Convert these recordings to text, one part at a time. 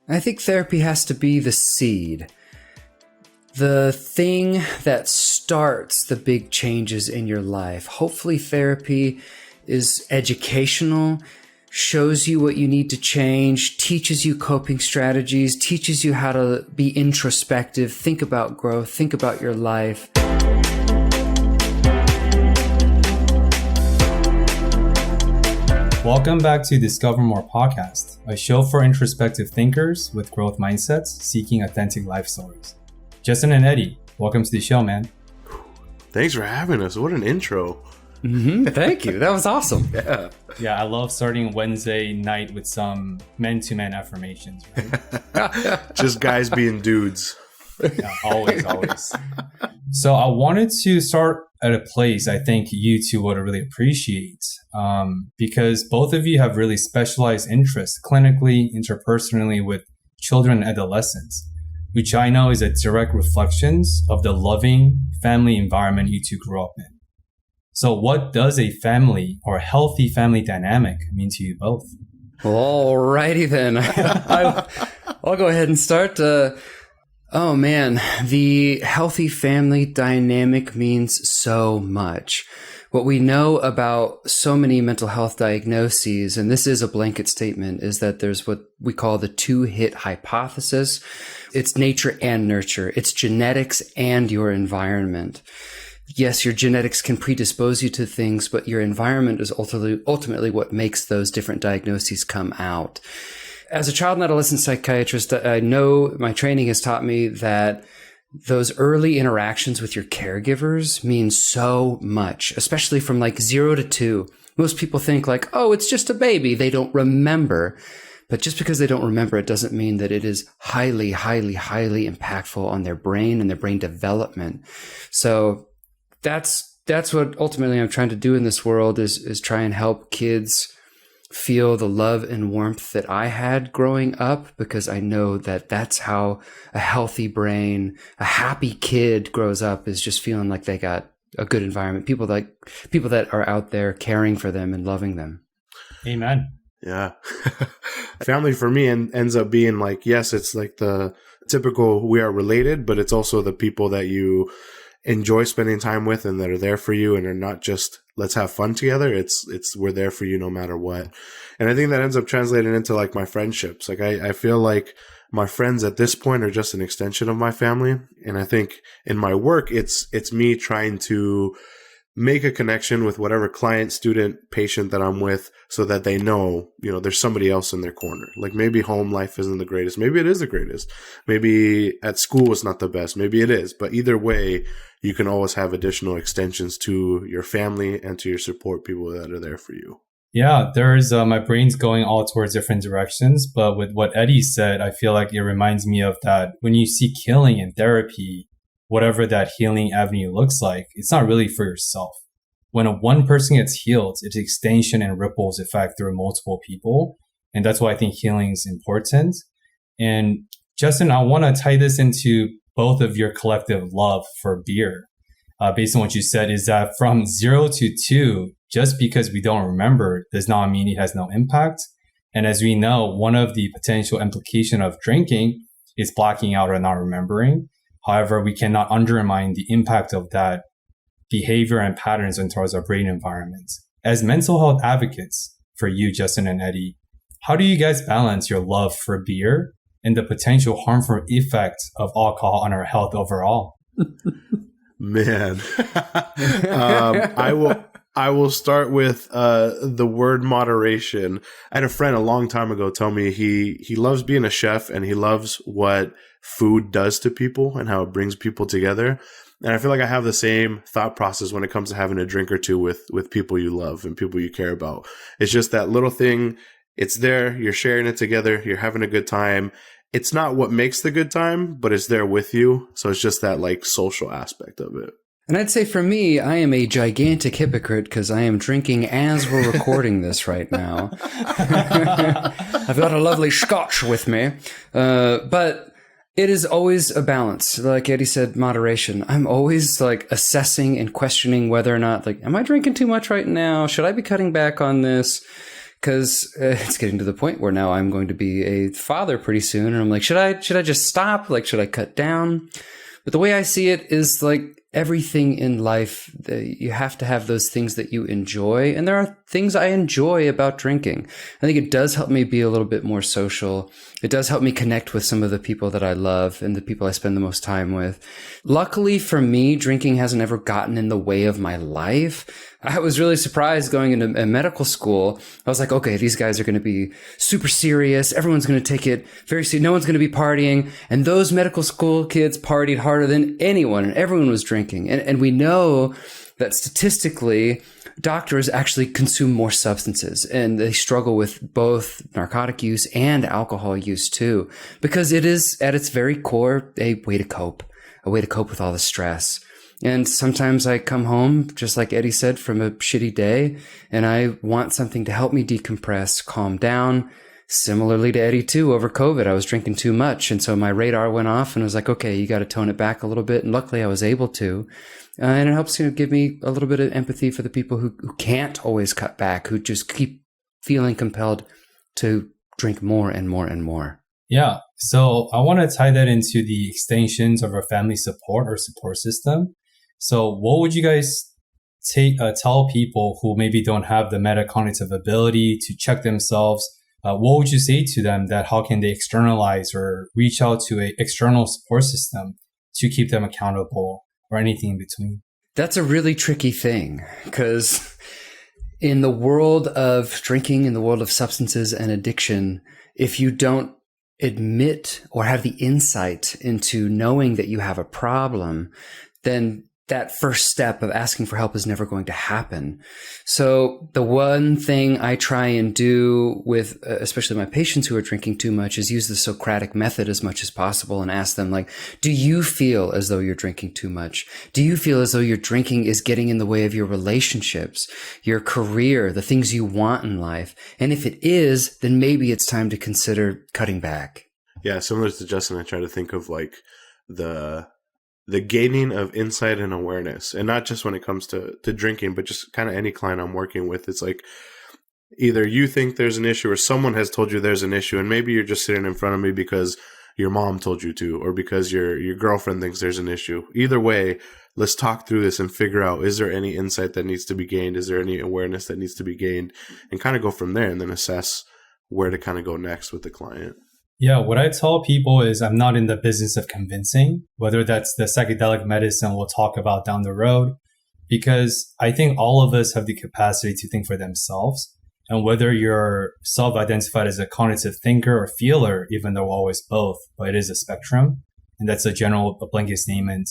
I think therapy has to be the seed, the thing that starts the big changes in your life. Hopefully therapy is educational, shows you what you need to change, teaches you coping strategies, teaches you how to be introspective, think about growth, think about your life. Welcome back to Discover More Podcast, a show for introspective thinkers with growth mindsets seeking authentic life stories. Justin and Eddie, welcome to the show, man. Thanks for having us. What an intro. Thank you. That was awesome. Yeah, I love starting Wednesday night with some men-to-men affirmations, right? Just guys being dudes. Yeah, always. So I wanted to start at a place I think you two would really appreciate, because both of you have really specialized interests clinically, interpersonally with children and adolescents, which I know is a direct reflection of the loving family environment you two grew up in. So what does a family or a healthy family dynamic mean to you both? All righty then. I'll go ahead and start. Oh man, the healthy family dynamic means so much. What we know about so many mental health diagnoses, and this is a blanket statement, is that there's what we call the two-hit hypothesis. It's nature and nurture. It's genetics and your environment. Yes, your genetics can predispose you to things, but your environment is ultimately what makes those different diagnoses come out. As a child and adolescent psychiatrist, I know my training has taught me that those early interactions with your caregivers mean so much, especially from like 0 to 2. Most people think like, oh, it's just a baby. They don't remember. But just because they don't remember, it doesn't mean that it is highly, highly, highly impactful on their brain and their brain development. So that's what ultimately I'm trying to do in this world is try and help kids feel the love and warmth that I had growing up, because I know that that's how a healthy brain, a happy kid grows up, is just feeling like they got a good environment, people that are out there caring for them and loving them. Amen. Yeah. Family for me ends up being like, yes, it's like the typical we are related, but it's also the people that you enjoy spending time with and that are there for you and are not just let's have fun together. It's we're there for you no matter what. And I think that ends up translating into like my friendships. Like I feel like my friends at this point are just an extension of my family. And I think in my work, it's me trying to make a connection with whatever client, student, patient that I'm with so that they know, there's somebody else in their corner. Like maybe home life isn't the greatest. Maybe it is the greatest. Maybe at school it's not the best. Maybe it is. But either way, you can always have additional extensions to your family and to your support people that are there for you. Yeah, there's my brain's going all towards different directions. But with what Eddie said, I feel like it reminds me of that when you seek healing in therapy, whatever that healing avenue looks like, it's not really for yourself. When one person gets healed, it's extension and ripples effect through multiple people. And that's why I think healing is important. And Justin, I want to tie this into both of your collective love for beer. Based on what you said, is that from 0 to 2, just because we don't remember does not mean it has no impact. And as we know, one of the potential implications of drinking is blacking out or not remembering. However, we cannot undermine the impact of that behavior and patterns in towards our brain environment. As mental health advocates for you, Justin and Eddie, how do you guys balance your love for beer and the potential harmful effect of alcohol on our health overall? Man, I will start with the word moderation. I had a friend a long time ago tell me he loves being a chef and he loves what food does to people and how it brings people together. And I feel like I have the same thought process when it comes to having a drink or two with people you love and people you care about. It's just that little thing. It's there. You're sharing it together. You're having a good time. It's not what makes the good time, but it's there with you. So it's just that like social aspect of it. And I'd say for me, I am a gigantic hypocrite because I am drinking as we're recording this right now. I've got a lovely scotch with me. But it is always a balance. Like Eddie said, moderation. I'm always like assessing and questioning whether or not, like, am I drinking too much right now? Should I be cutting back on this? because it's getting to the point where now I'm going to be a father pretty soon. And I'm like, should I just stop? Like, should I cut down? But the way I see it is like everything in life, you have to have those things that you enjoy. And there are things I enjoy about drinking. I think it does help me be a little bit more social. It does help me connect with some of the people that I love and the people I spend the most time with. Luckily for me, drinking hasn't ever gotten in the way of my life. I was really surprised going into medical school. I was like, okay, these guys are going to be super serious. Everyone's going to take it very seriously. No one's going to be partying. And those medical school kids partied harder than anyone, and everyone was drinking. And we know that statistically, doctors actually consume more substances, and they struggle with both narcotic use and alcohol use too, because it is at its very core a way to cope with all the stress. And sometimes I come home, just like Eddie said, from a shitty day, and I want something to help me decompress, calm down. Similarly to Eddie too, over COVID, I was drinking too much. And so my radar went off and I was like, okay, you got to tone it back a little bit. And luckily I was able to. And it helps, give me a little bit of empathy for the people who can't always cut back, who just keep feeling compelled to drink more and more and more. Yeah. So I want to tie that into the extensions of our family support or support system. So what would you guys tell people who maybe don't have the metacognitive ability to check themselves? What would you say to them that how can they externalize or reach out to an external support system to keep them accountable or anything in between? That's a really tricky thing, because in the world of drinking, in the world of substances and addiction, if you don't admit or have the insight into knowing that you have a problem, then that first step of asking for help is never going to happen. So the one thing I try and do with, especially my patients who are drinking too much, is use the Socratic method as much as possible and ask them, like, do you feel as though you're drinking too much? Do you feel as though your drinking is getting in the way of your relationships, your career, the things you want in life? And if it is, then maybe it's time to consider cutting back. Yeah, similar to Justin, I try to think of like the gaining of insight and awareness, and not just when it comes to drinking, but just kind of any client I'm working with. It's like either you think there's an issue or someone has told you there's an issue, and maybe you're just sitting in front of me because your mom told you to, or because your girlfriend thinks there's an issue. Either way, let's talk through this and figure out, is there any insight that needs to be gained? Is there any awareness that needs to be gained? And kind of go from there and then assess where to kind of go next with the client. Yeah, what I tell people is I'm not in the business of convincing, whether that's the psychedelic medicine we'll talk about down the road, because I think all of us have the capacity to think for themselves. And whether you're self-identified as a cognitive thinker or feeler, even though we're always both, but it is a spectrum. And that's a general blanket statement.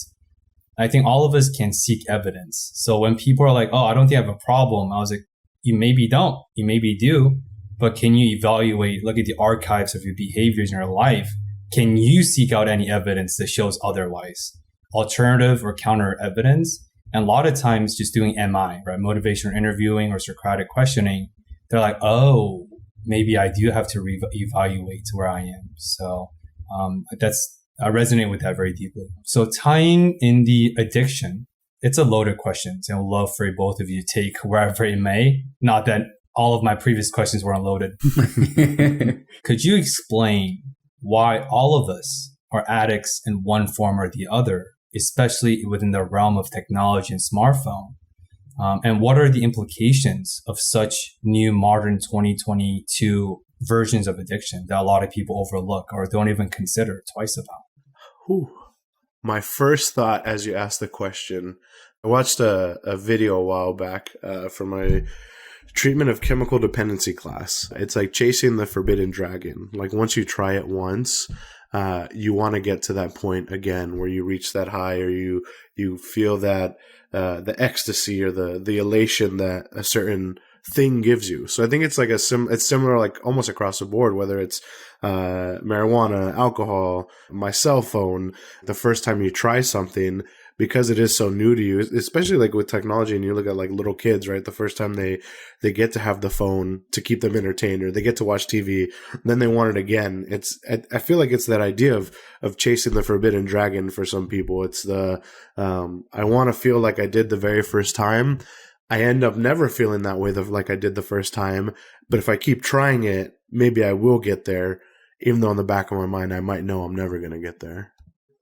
I think all of us can seek evidence. So when people are like, oh, I don't think I have a problem, I was like, you maybe don't, you maybe do. But can you evaluate, look at the archives of your behaviors in your life? Can you seek out any evidence that shows otherwise? Alternative or counter evidence? And a lot of times just doing MI, right? Motivational interviewing or Socratic questioning, they're like, oh, maybe I do have to evaluate where I am. So I resonate with that very deeply. So tying in the addiction, it's a loaded question. And I'd love for both of you to take wherever it may. Not that all of my previous questions were unloaded. Could you explain why all of us are addicts in one form or the other, especially within the realm of technology and smartphone? And what are the implications of such new modern 2022 versions of addiction that a lot of people overlook or don't even consider twice about? Whew. My first thought as you asked the question, I watched a video a while back for my treatment of chemical dependency class. It's like chasing the forbidden dragon. Like once you try it once, you want to get to that point again where you reach that high, or you feel that the ecstasy or the elation that a certain thing gives you. So I think it's like it's similar, like almost across the board, whether it's marijuana, alcohol, my cell phone. The first time you try something, because it is so new to you, especially like with technology, and you look at like little kids, right? The first time they get to have the phone to keep them entertained, or they get to watch TV, then they want it again. I feel like it's that idea of chasing the forbidden dragon for some people. It's I want to feel like I did the very first time, I end up never feeling that way like I did the first time. But if I keep trying it, maybe I will get there, even though in the back of my mind, I might know I'm never going to get there.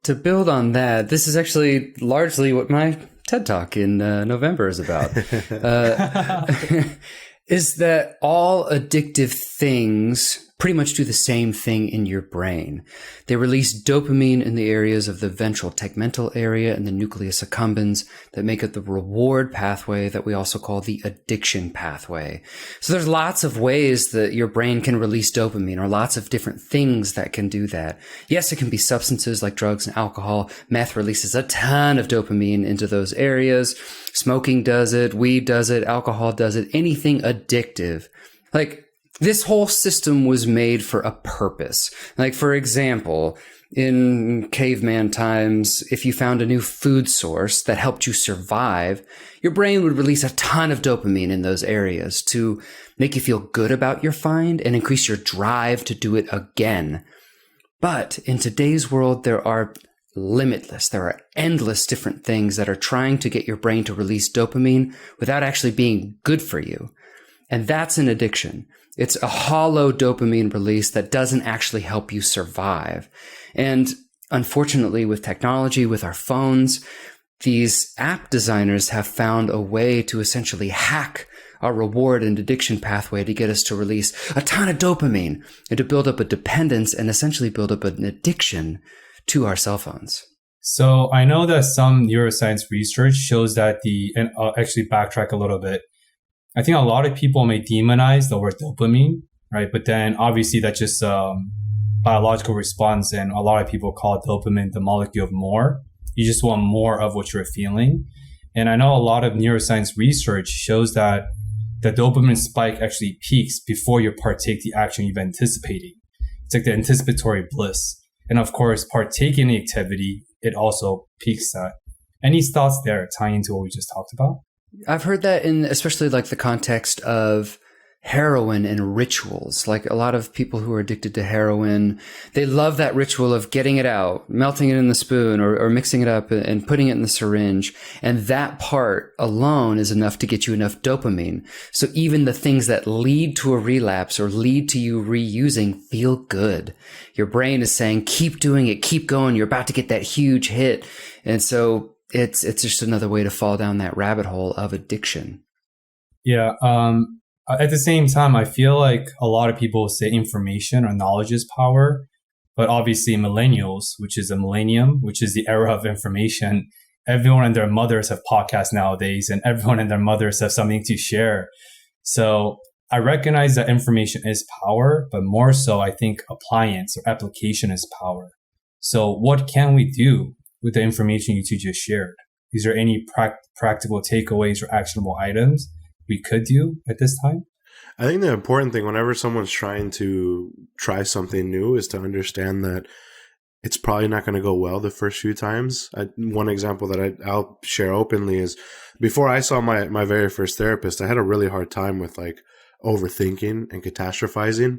To build on that, this is actually largely what my TED Talk in November is about. Is that all addictive things pretty much do the same thing in your brain. They release dopamine in the areas of the ventral tegmental area and the nucleus accumbens that make up the reward pathway that we also call the addiction pathway. So there's lots of ways that your brain can release dopamine, or lots of different things that can do that. Yes, it can be substances like drugs and alcohol. Meth releases a ton of dopamine into those areas. Smoking does it, weed does it, alcohol does it, anything addictive. Like, this whole system was made for a purpose. Like, for example, in caveman times, if you found a new food source that helped you survive, your brain would release a ton of dopamine in those areas to make you feel good about your find and increase your drive to do it again. But in today's world, there are endless different things that are trying to get your brain to release dopamine without actually being good for you. And that's an addiction. It's a hollow dopamine release that doesn't actually help you survive. And unfortunately, with technology, with our phones, these app designers have found a way to essentially hack our reward and addiction pathway to get us to release a ton of dopamine and to build up a dependence and essentially build up an addiction to our cell phones. So I know that some neuroscience research shows that and I'll actually backtrack a little bit. I think a lot of people may demonize the word dopamine, right? But then obviously that's just biological response, and a lot of people call dopamine the molecule of more. You just want more of what you're feeling. And I know a lot of neuroscience research shows that the dopamine spike actually peaks before you partake the action you've been anticipating. It's like the anticipatory bliss. And of course, partaking in the activity, it also peaks that. Any thoughts there tying into what we just talked about? I've heard that in especially like the context of heroin and rituals. Like, a lot of people who are addicted to heroin, they love that ritual of getting it out, melting it in the spoon, or mixing it up and putting it in the syringe. And that part alone is enough to get you enough dopamine. So even the things that lead to a relapse or lead to you reusing feel good. Your brain is saying, keep doing it, keep going. You're about to get that huge hit. And so it's just another way to fall down that rabbit hole of addiction. Yeah. At the same time, I feel like a lot of people say information or knowledge is power, but obviously millennials, which is a millennium, which is the era of information. Everyone and their mothers have podcasts nowadays, and everyone and their mothers have something to share. So I recognize that information is power, but more so, I think appliance or application is power. So what can we do with the information you two just shared? Is there any practical takeaways or actionable items we could do at this time? I think the important thing whenever someone's trying to try something new is to understand that it's probably not going to go well the first few times. One example that I'll share openly is before I saw my very first therapist, I had a really hard time with like overthinking and catastrophizing.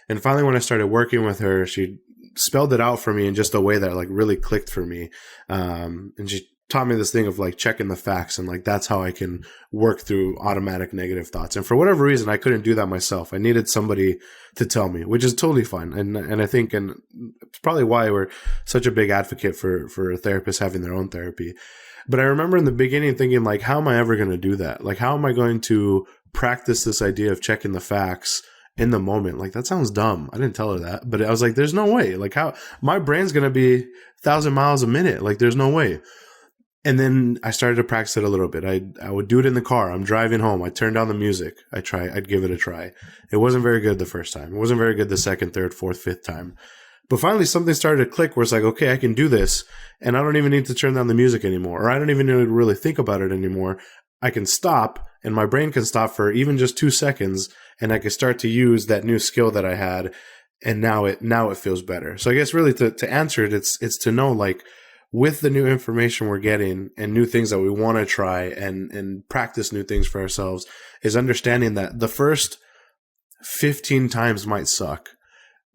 And finally, when I started working with her, she spelled it out for me in just a way that like really clicked for me. And she taught me this thing of like checking the facts, and like that's how I can work through automatic negative thoughts. And for whatever reason, I couldn't do that myself. I needed somebody to tell me, which is totally fine. And I think, and it's probably why we're such a big advocate for therapists having their own therapy. But I remember in the beginning thinking like, how am I ever going to do that? Like, how am I going to practice this idea of checking the facts in the moment? Like, that sounds dumb. I didn't tell her that, but I was like, there's no way. Like, how my brain's going to be 1,000 miles a minute. Like, there's no way. And then I started to practice it a little bit. I would do it in the car. I'm driving home. I'd turn down the music. I'd give it a try. It wasn't very good the first time. It wasn't very good the second, third, fourth, fifth time. But finally something started to click where it's like, okay, I can do this. And I don't even need to turn down the music anymore. Or I don't even need to really think about it anymore. I can stop, and my brain can stop for even just 2 seconds. And I can start to use that new skill that I had. And now it feels better. So I guess really to answer it, it's to know, like, with the new information we're getting and new things that we want to try and practice new things for ourselves, is understanding that the first 15 times might suck,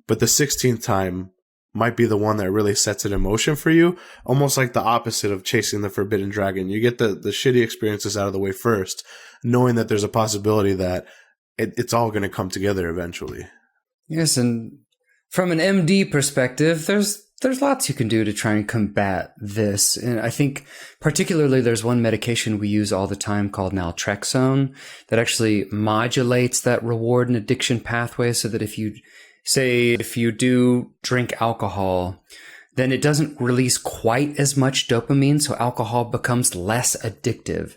but the 16th time might be the one that really sets it in motion for you. Almost like the opposite of chasing the forbidden dragon. You get the shitty experiences out of the way first, knowing that there's a possibility that it's all going to come together eventually. Yes, and from an MD perspective, there's lots you can do to try and combat this. And I think particularly there's one medication we use all the time called naltrexone that actually modulates that reward and addiction pathway, so that if you do drink alcohol, then it doesn't release quite as much dopamine, so alcohol becomes less addictive.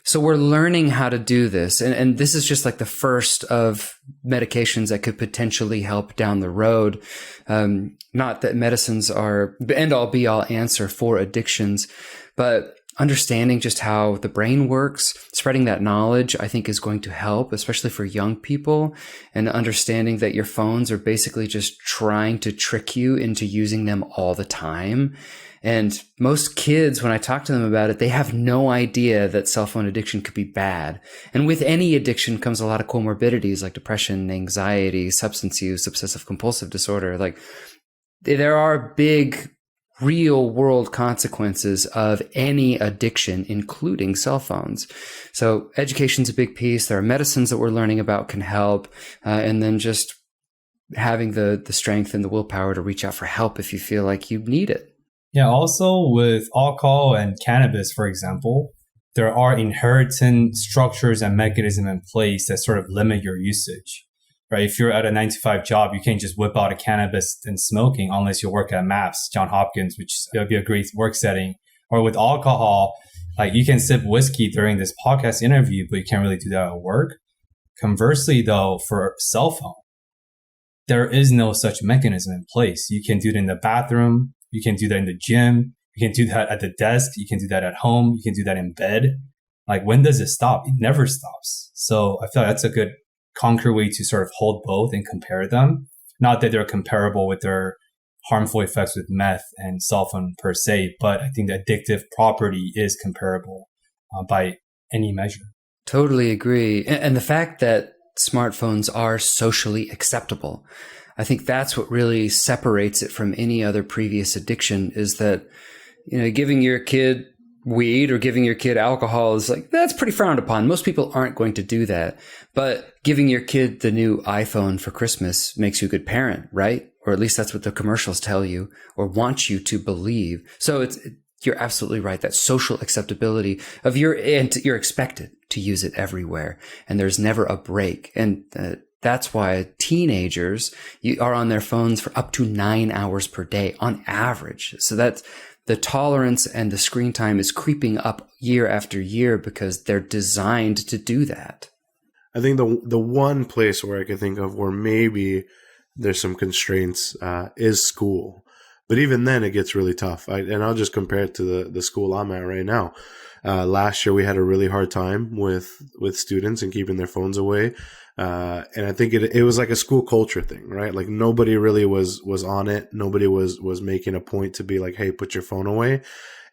So we're learning how to do this. And this is just like the first of medications that could potentially help down the road. Not that medicines are the end-all be-all answer for addictions, but understanding just how the brain works, spreading that knowledge, I think is going to help, especially for young people, and understanding that your phones are basically just trying to trick you into using them all the time. And most kids, when I talk to them about it, they have no idea that cell phone addiction could be bad. And with any addiction comes a lot of comorbidities like depression, anxiety, substance use, obsessive compulsive disorder. Like, there are big real world consequences of any addiction, including cell phones. So education's a big piece. There are medicines that we're learning about can help. And then just having the strength and the willpower to reach out for help if you feel like you need it. Yeah, also with alcohol and cannabis, for example, there are inherent structures and mechanisms in place that sort of limit your usage, right? If you're at a 9-to-5 job, you can't just whip out a cannabis and smoking unless you work at MAPS, John Hopkins, which would be a great work setting. Or with alcohol, like you can sip whiskey during this podcast interview, but you can't really do that at work. Conversely, though, for cell phone, there is no such mechanism in place. You can do it in the bathroom. You can do that in the gym. You can do that at the desk. You can do that at home. You can do that in bed. Like, when does it stop? It never stops. So I feel like that's a good concrete way to sort of hold both and compare them. Not that they're comparable with their harmful effects with meth and cell phone per se, but I think the addictive property is comparable by any measure. Totally agree. And the fact that smartphones are socially acceptable, I think that's what really separates it from any other previous addiction, is that, giving your kid weed or giving your kid alcohol is like, that's pretty frowned upon. Most people aren't going to do that. But giving your kid the new iPhone for Christmas makes you a good parent, right? Or at least that's what the commercials tell you or want you to believe. So you're absolutely right. That social acceptability and you're expected to use it everywhere. And there's never a break. And that's why teenagers are on their phones for up to 9 hours per day on average. So that's the tolerance, and the screen time is creeping up year after year because they're designed to do that. I think the one place where I can think of where maybe there's some constraints is school. But even then, it gets really tough. And I'll just compare it to the school I'm at right now. Last year, we had a really hard time with students and keeping their phones away. And I think it was like a school culture thing, right? Like, nobody really was on it. Nobody was making a point to be like, hey, put your phone away.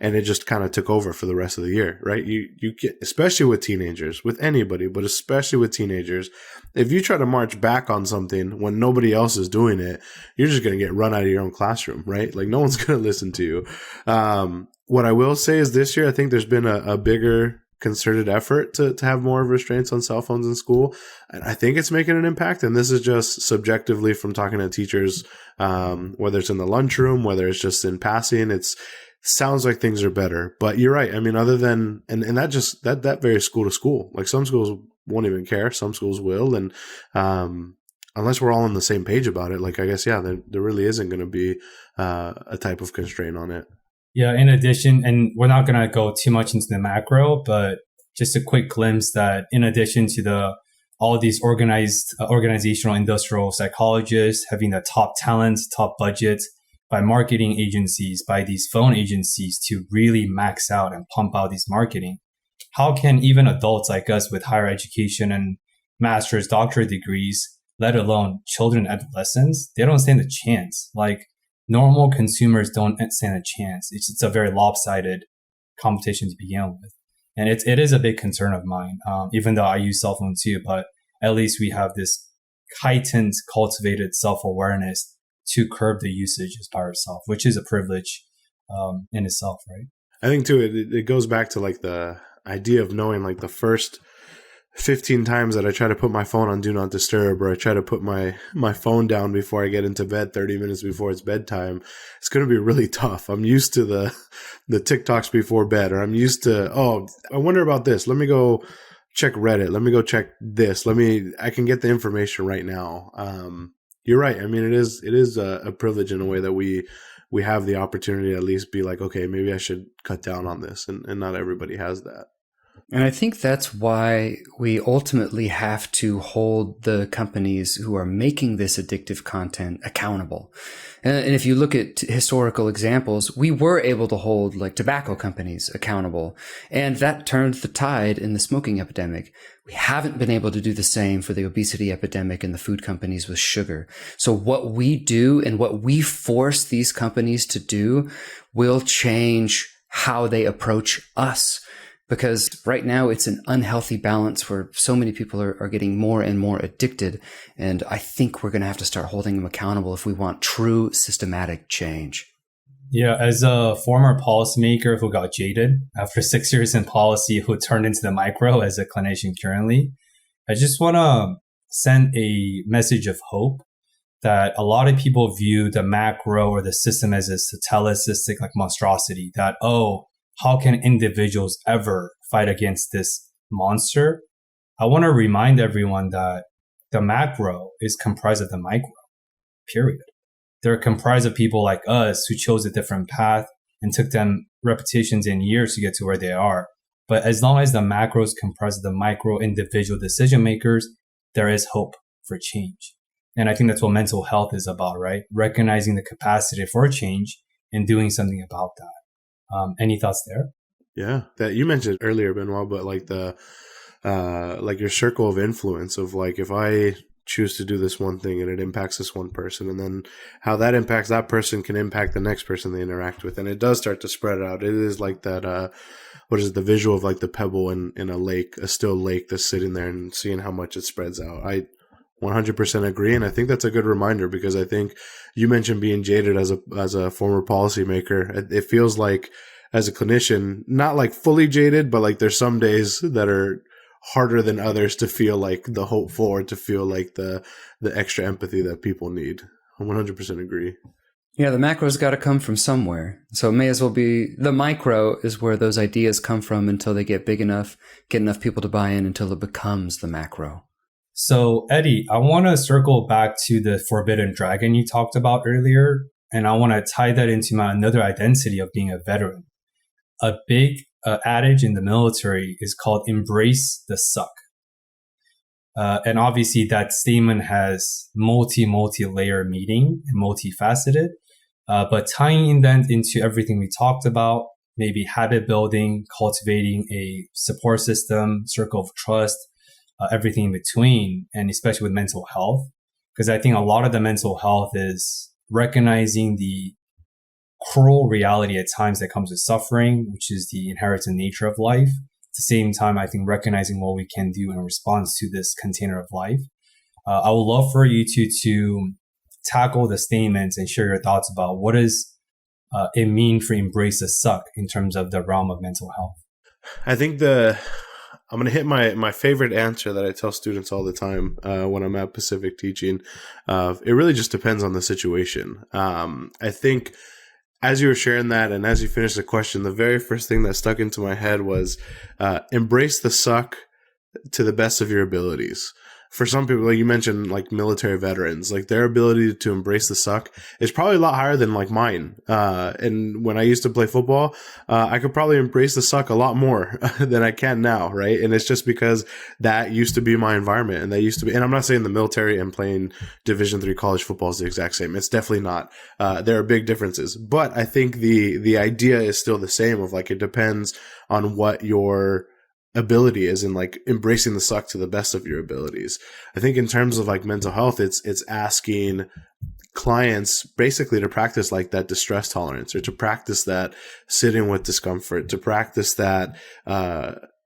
And it just kind of took over for the rest of the year, right? You get, especially with teenagers, with anybody, but especially with teenagers, if you try to march back on something when nobody else is doing it, you're just going to get run out of your own classroom, right? Like, no one's going to listen to you. What I will say is this year, I think there's been a bigger concerted effort to have more restraints on cell phones in school. And I think it's making an impact. And this is just subjectively from talking to teachers, whether it's in the lunchroom, whether it's just in passing, sounds like things are better. But you're right. I mean, other than, and that varies school to school. Like, some schools won't even care. Some schools will. And, unless we're all on the same page about it, like, I guess, yeah, there really isn't going to be, a type of constraint on it. Yeah, in addition, and we're not going to go too much into the macro, but just a quick glimpse that in addition to all these organizational industrial psychologists having the top talents, top budgets by marketing agencies, by these phone agencies to really max out and pump out these marketing, how can even adults like us with higher education and master's, doctorate degrees, let alone children and adolescents, they don't stand a chance. Like, normal consumers don't stand a chance. It's a very lopsided competition to begin with. And it is a big concern of mine, even though I use cell phone too, but at least we have this heightened, cultivated self-awareness to curb the usage by herself, which is a privilege in itself, right? I think too, it goes back to like the idea of knowing like the first 15 times that I try to put my phone on do not disturb, or I try to put my phone down before I get into bed 30 minutes before it's bedtime, it's going to be really tough. I'm used to the TikToks before bed, or I'm used to, oh, I wonder about this. Let me go check Reddit. Let me go check this. I can get the information right now. You're right. I mean, it is a privilege in a way that we have the opportunity to at least be like, okay, maybe I should cut down on this. And not everybody has that. And I think that's why we ultimately have to hold the companies who are making this addictive content accountable. And if you look at historical examples, we were able to hold like tobacco companies accountable, and that turned the tide in the smoking epidemic. We haven't been able to do the same for the obesity epidemic and the food companies with sugar. So what we do and what we force these companies to do will change how they approach us. Because right now it's an unhealthy balance where so many people are getting more and more addicted. And I think we're going to have to start holding them accountable if we want true systematic change. Yeah, as a former policymaker who got jaded after 6 years in policy, who turned into the micro as a clinician currently, I just want to send a message of hope that a lot of people view the macro or the system as a satellitistic like monstrosity that, oh, how can individuals ever fight against this monster? I want to remind everyone that the macro is comprised of the micro, period. They're comprised of people like us who chose a different path and took them repetitions and years to get to where they are. But as long as the macro is comprised of the micro individual decision makers, there is hope for change. And I think that's what mental health is about, right? Recognizing the capacity for change and doing something about that. Any thoughts there? Yeah, that you mentioned earlier, Benoit, but like like your circle of influence of like, if I choose to do this one thing and it impacts this one person, and then how that impacts that person can impact the next person they interact with. And it does start to spread out. It is like that, what is it, the visual of like the pebble in a lake, a still lake that's sitting there and seeing how much it spreads out. I 100% agree. And I think that's a good reminder, because I think you mentioned being jaded as a former policymaker. It feels like as a clinician, not like fully jaded, but like there's some days that are harder than others to feel like the hopeful, or to feel like the extra empathy that people need. I 100% agree. Yeah, the macro's got to come from somewhere. So it may as well be the micro is where those ideas come from until they get big enough, get enough people to buy in until it becomes the macro. So, Eddie, I want to circle back to the forbidden dragon you talked about earlier, and I want to tie that into my another identity of being a veteran. A big adage in the military is called embrace the suck. And obviously that statement has multi-layer meaning and multifaceted, but tying that into everything we talked about, maybe habit building, cultivating a support system, circle of trust, everything in between, and especially with mental health, because I think a lot of the mental health is recognizing the cruel reality at times that comes with suffering, which is the inherent nature of life. At the same time, I think recognizing what we can do in response to this container of life. I would love for you to tackle the statements and share your thoughts about what does it mean for embrace the suck in terms of the realm of mental health. I think I'm going to hit my favorite answer that I tell students all the time when I'm at Pacific teaching. It really just depends on the situation. I think as you were sharing that and as you finished the question, the very first thing that stuck into my head was embrace the suck to the best of your abilities. For some people, like you mentioned, like military veterans, like their ability to embrace the suck is probably a lot higher than like mine. And when I used to play football, I could probably embrace the suck a lot more than I can now, right? And it's just because that used to be my environment, and that used to be. And I'm not saying the military and playing Division III college football is the exact same. It's definitely not. There are big differences, but I think the idea is still the same. Of like, it depends on what your ability is in like embracing the suck to the best of your abilities. I think in terms of like mental health, it's asking clients basically to practice like that distress tolerance, or to practice that sitting with discomfort, to practice that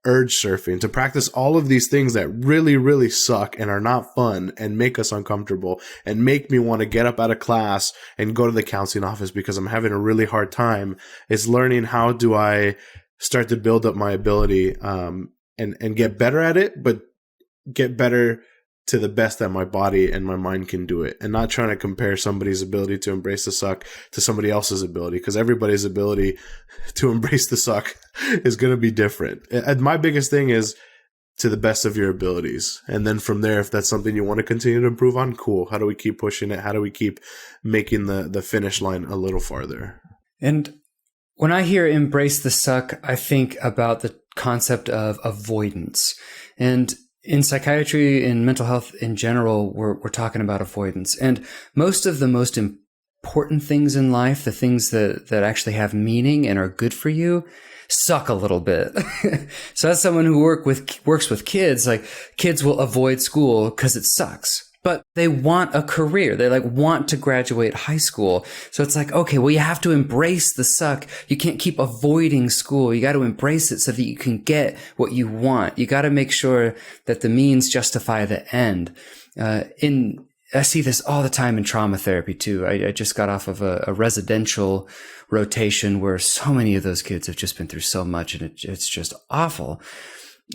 urge surfing, to practice all of these things that really, really suck and are not fun and make us uncomfortable and make me want to get up out of class and go to the counseling office because I'm having a really hard time, is learning how do I start to build up my ability and get better at it, but get better to the best that my body and my mind can do it, and not trying to compare somebody's ability to embrace the suck to somebody else's ability, because everybody's ability to embrace the suck is going to be different. And my biggest thing is to the best of your abilities. And then from there, if that's something you want to continue to improve on, cool. How do we keep pushing it? How do we keep making the finish line a little farther? And when I hear embrace the suck, I think about the concept of avoidance. And in psychiatry and mental health in general, we're talking about avoidance. And most of the most important things in life, the things that actually have meaning and are good for you, suck a little bit. So as someone who works with kids, like, kids will avoid school because it sucks. But they want a career. They want to graduate high school. So it's like, okay, well, you have to embrace the suck. You can't keep avoiding school. You got to embrace it so that you can get what you want. You got to make sure that the means justify the end. I see this all the time in trauma therapy too. I just got off of a residential rotation where so many of those kids have just been through so much, and it's just awful.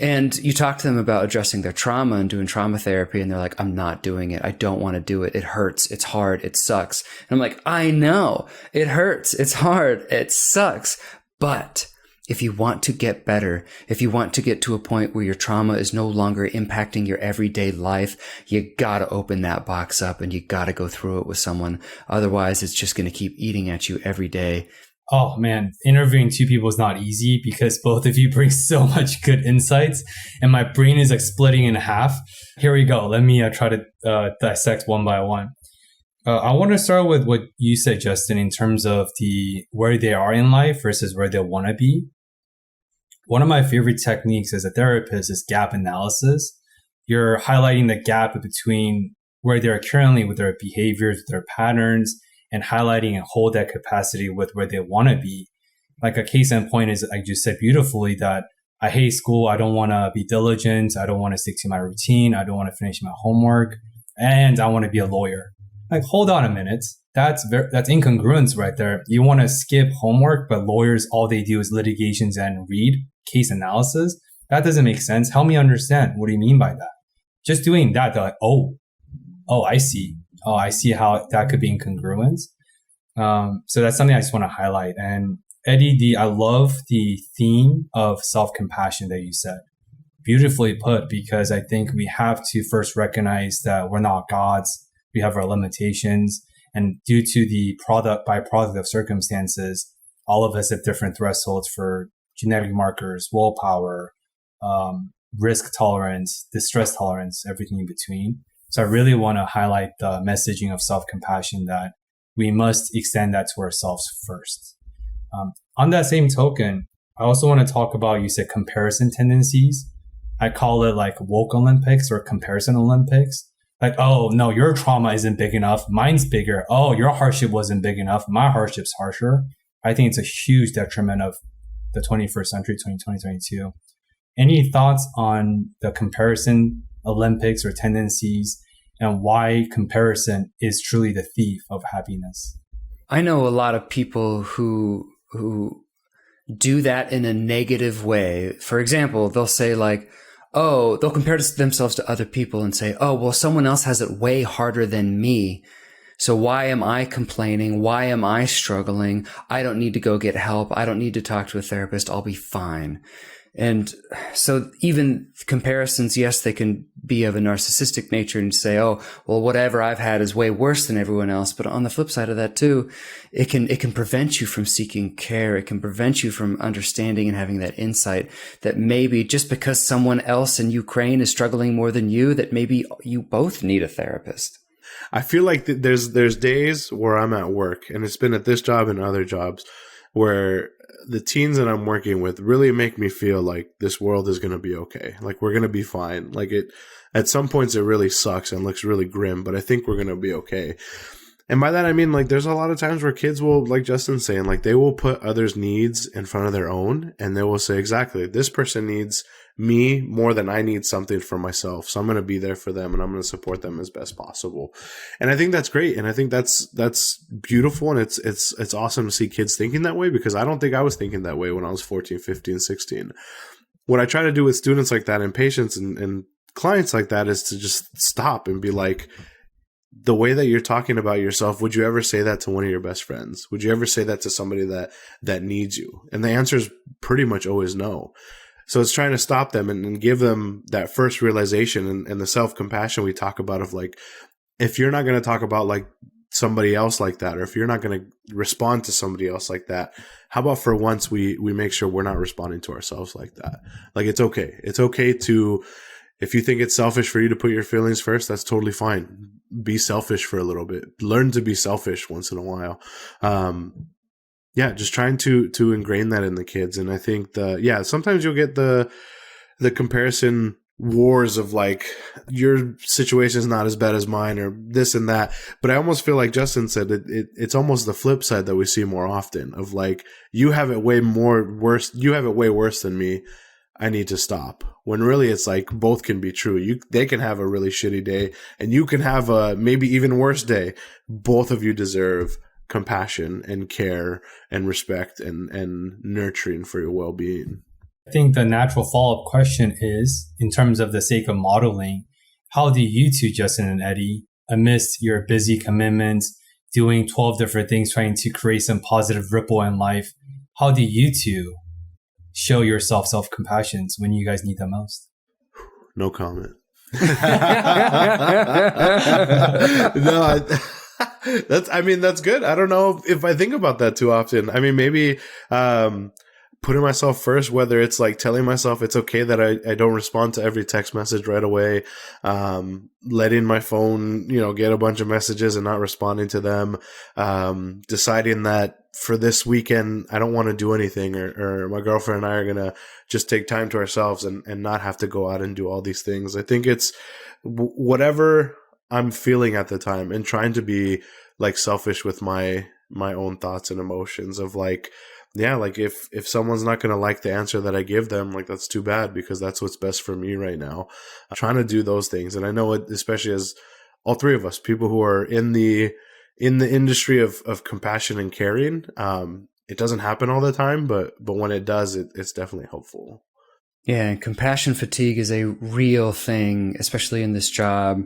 And you talk to them about addressing their trauma and doing trauma therapy, and they're like, I'm not doing it. I don't want to do it. It hurts. It's hard. It sucks. And I'm like, I know it hurts. It's hard. It sucks. But if you want to get better, if you want to get to a point where your trauma is no longer impacting your everyday life, you got to open that box up and you got to go through it with someone. Otherwise, it's just going to keep eating at you every day. Oh man, interviewing two people is not easy because both of you bring so much good insights and my brain is like splitting in half. Here we go. Let me try to dissect one by one. I want to start with what you said, Justin, in terms of where they are in life versus where they want to be. One of my favorite techniques as a therapist is gap analysis. You're highlighting the gap between where they are currently with their behaviors, with their patterns, and highlighting and hold that capacity with where they want to be. Like a case in point is, I just said beautifully, that I hate school. I don't want to be diligent. I don't want to stick to my routine. I don't want to finish my homework. And I want to be a lawyer. Like, hold on a minute. That's incongruence right there. You want to skip homework, but lawyers, all they do is litigations and read case analysis. That doesn't make sense. Help me understand. What do you mean by that? Just doing that, they're like, oh, I see. Oh, I see how that could be incongruence. So that's something I just want to highlight. And Eddie, I love the theme of self-compassion that you said. Beautifully put, because I think we have to first recognize that we're not gods. We have our limitations. And due to the byproduct of circumstances, all of us have different thresholds for genetic markers, willpower, risk tolerance, distress tolerance, everything in between. So I really want to highlight the messaging of self-compassion, that we must extend that to ourselves first. On that same token, I also want to talk about, you said comparison tendencies. I call it like woke Olympics or comparison Olympics. Like, oh, no, your trauma isn't big enough. Mine's bigger. Oh, your hardship wasn't big enough. My hardship's harsher. I think it's a huge detriment of the 21st century, 2022. Any thoughts on the comparison Olympics or tendencies and why comparison is truly the thief of happiness? I know a lot of people who do that in a negative way. For example, they'll say like, oh, they'll compare themselves to other people and say, oh, well, someone else has it way harder than me. So why am I complaining? Why am I struggling? I don't need to go get help. I don't need to talk to a therapist. I'll be fine. And so even comparisons, yes, they can be of a narcissistic nature and say, oh, well, whatever I've had is way worse than everyone else. But on the flip side of that too, it can prevent you from seeking care. It can prevent you from understanding and having that insight that maybe just because someone else in Ukraine is struggling more than you, that maybe you both need a therapist. I feel like there's days where I'm at work, and it's been at this job and other jobs, where the teens that I'm working with really make me feel like this world is going to be okay. Like we're going to be fine. Like at some points it really sucks and looks really grim, but I think we're going to be okay. And by that, I mean, like, there's a lot of times where kids will, like Justin's saying, like, they will put others' needs in front of their own, and they will say, exactly, this person needs me more than I need something for myself. So I'm going to be there for them, and I'm going to support them as best possible. And I think that's great. And I think that's beautiful. And it's awesome to see kids thinking that way, because I don't think I was thinking that way when I was 14, 15, 16. What I try to do with students like that and patients and clients like that is to just stop and be like, the way that you're talking about yourself, would you ever say that to one of your best friends? Would you ever say that to somebody that needs you? And the answer is pretty much always no. So it's trying to stop them and give them that first realization and the self-compassion we talk about of like, if you're not going to talk about like somebody else like that, or if you're not going to respond to somebody else like that, how about for once we make sure we're not responding to ourselves like that? Like, it's okay. It's okay to, if you think it's selfish for you to put your feelings first, that's totally fine. Be selfish for a little bit. Learn to be selfish once in a while. Just trying to ingrain that in the kids. And I think sometimes you'll get the comparison wars of like, your situation is not as bad as mine or this and that. But I almost feel like Justin said, it's almost the flip side that we see more often of like, you have it way worse than me. I need to stop. When really it's like both can be true. They can have a really shitty day and you can have a maybe even worse day. Both of you deserve compassion and care and respect and nurturing for your well-being. I think the natural follow-up question is, in terms of the sake of modeling, how do you two, Justin and Eddie, amidst your busy commitments, doing 12 different things, trying to create some positive ripple in life, how do you two show yourself self-compassion when you guys need the most? No comment. That's good. I don't know if I think about that too often. I mean, maybe putting myself first, whether it's like telling myself it's okay that I don't respond to every text message right away, letting my phone, get a bunch of messages and not responding to them, deciding that for this weekend, I don't want to do anything, or my girlfriend and I are going to just take time to ourselves and not have to go out and do all these things. I think it's whatever I'm feeling at the time and trying to be like selfish with my own thoughts and emotions of like, like if someone's not going to like the answer that I give them, like that's too bad because that's what's best for me right now. I'm trying to do those things. And I know it, especially as all three of us, people who are in the industry of compassion and caring, it doesn't happen all the time, but when it does, it's definitely helpful. Yeah, compassion fatigue is a real thing, especially in this job.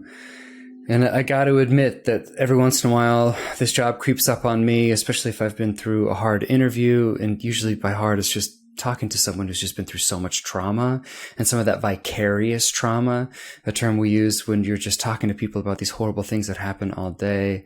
And I got to admit that every once in a while, this job creeps up on me, especially if I've been through a hard interview. And usually by hard, it's just talking to someone who's just been through so much trauma and some of that vicarious trauma, a term we use when you're just talking to people about these horrible things that happen all day.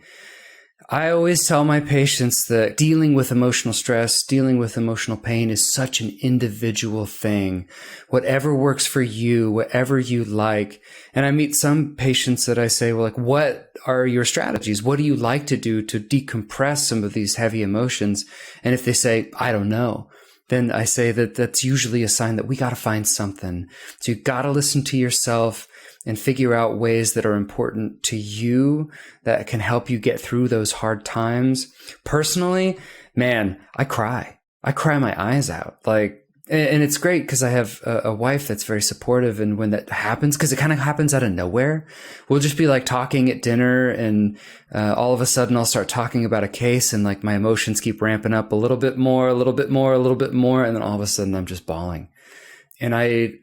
I always tell my patients that dealing with emotional stress, dealing with emotional pain is such an individual thing. Whatever works for you, whatever you like. And I meet some patients that I say, well, like, what are your strategies? What do you like to do to decompress some of these heavy emotions? And if they say, I don't know, then I say that that's usually a sign that we got to find something. So you got to listen to yourself and figure out ways that are important to you that can help you get through those hard times. Personally, man, I cry my eyes out. Like, and it's great because I have a wife that's very supportive. And when that happens, because it kind of happens out of nowhere, we'll just be like talking at dinner and all of a sudden I'll start talking about a case and like my emotions keep ramping up a little bit more. And then all of a sudden I'm just bawling. And I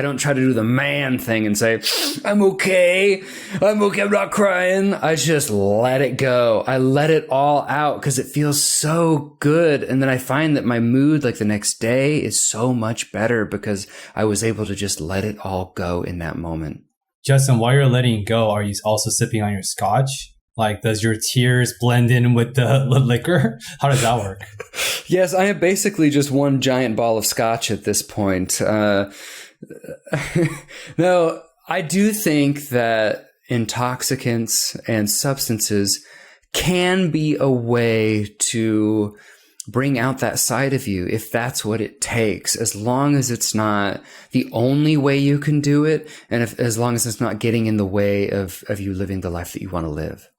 don't try to do the man thing and say, I'm okay, I'm not crying. I just let it go. I let it all out because it feels so good. And then I find that my mood like the next day is so much better because I was able to just let it all go in that moment. Justin, while you're letting go, are you also sipping on your scotch? Like, does your tears blend in with the liquor? How does that work? Yes, I am basically just one giant ball of scotch at this point. No, I do think that intoxicants and substances can be a way to bring out that side of you if that's what it takes, as long as it's not the only way you can do it, and as long as it's not getting in the way of you living the life that you want to live.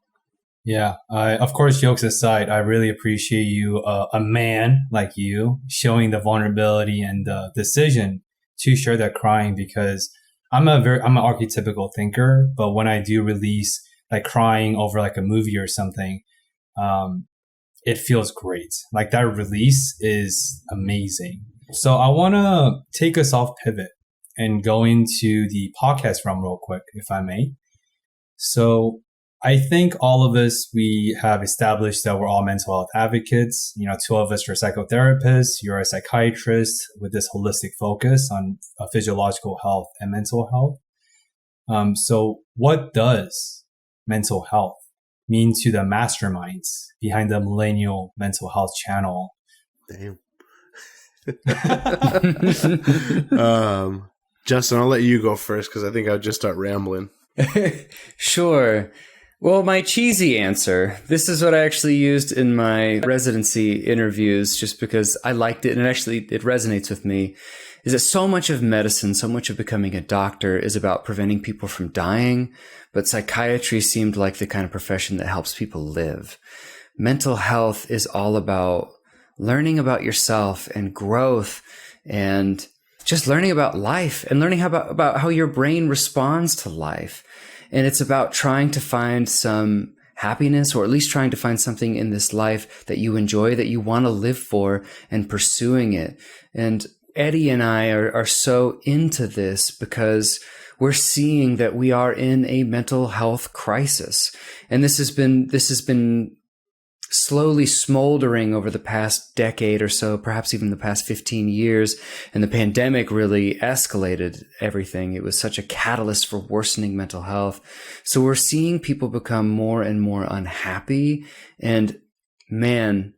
Yeah, of course, jokes aside, I really appreciate you, a man like you, showing the vulnerability and the decision to share that crying, because I'm an archetypical thinker, but when I do release like crying over like a movie or something, it feels great. Like that release is amazing. So I want to take us off pivot and go into the podcast realm real quick, if I may. So I think all of us, we have established that we're all mental health advocates. You know, two of us are psychotherapists. You're a psychiatrist with this holistic focus on physiological health and mental health. So what does mental health mean to the masterminds behind the Millennial Mental Health channel? Damn. Justin, I'll let you go first because I think I'll just start rambling. Sure. Well, my cheesy answer, this is what I actually used in my residency interviews just because I liked it and it resonates with me, is that so much of medicine, so much of becoming a doctor is about preventing people from dying, but psychiatry seemed like the kind of profession that helps people live. Mental health is all about learning about yourself and growth and just learning about life and learning about how your brain responds to life. And it's about trying to find some happiness, or at least trying to find something in this life that you enjoy, that you want to live for, and pursuing it. And Eddie and I are so into this because we're seeing that we are in a mental health crisis. And this has been slowly smoldering over the past decade or so, perhaps even the past 15 years. And the pandemic really escalated everything. It was such a catalyst for worsening mental health. So we're seeing people become more and more unhappy. And man,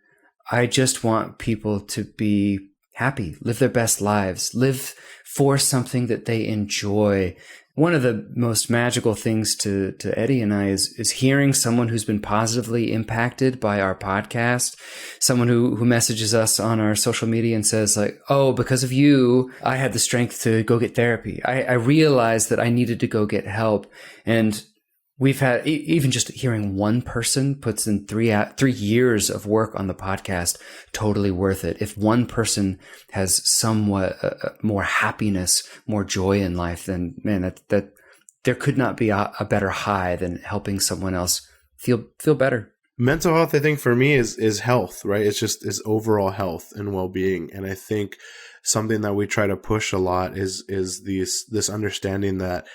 I just want people to be happy, live their best lives, live for something that they enjoy. One of the most magical things to Eddie and I is hearing someone who's been positively impacted by our podcast, someone who messages us on our social media and says like, oh, because of you, I had the strength to go get therapy. I realized that I needed to go get help. And we've had, even just hearing one person puts in 3 years of work on the podcast, totally worth it. If one person has somewhat more happiness, more joy in life, then man, that there could not be a better high than helping someone else feel better. Mental health, I think for me is health, right? It's just is overall health and well-being. And I think something that we try to push a lot is this understanding that,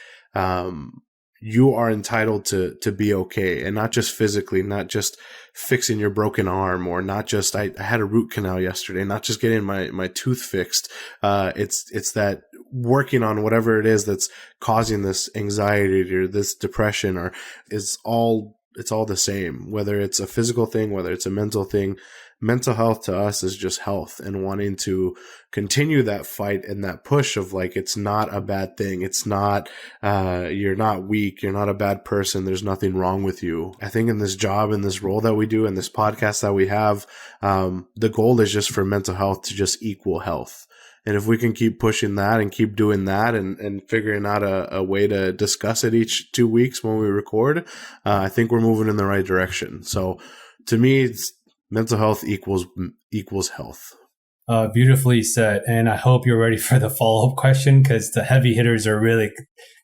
you are entitled to be okay, and not just physically, not just fixing your broken arm, or not just, I had a root canal yesterday, not just getting my tooth fixed. It's that working on whatever it is that's causing this anxiety or this depression, or it's all the same, whether it's a physical thing, whether it's a mental thing. Mental health to us is just health, and wanting to continue that fight and that push of like, it's not a bad thing. It's not, you're not weak. You're not a bad person. There's nothing wrong with you. I think in this job, in this role that we do, in this podcast that we have, the goal is just for mental health to just equal health. And if we can keep pushing that and keep doing that and figuring out a way to discuss it each 2 weeks when we record, I think we're moving in the right direction. So to me, it's mental health equals health. Beautifully said. And I hope you're ready for the follow-up question, because the heavy hitters are really,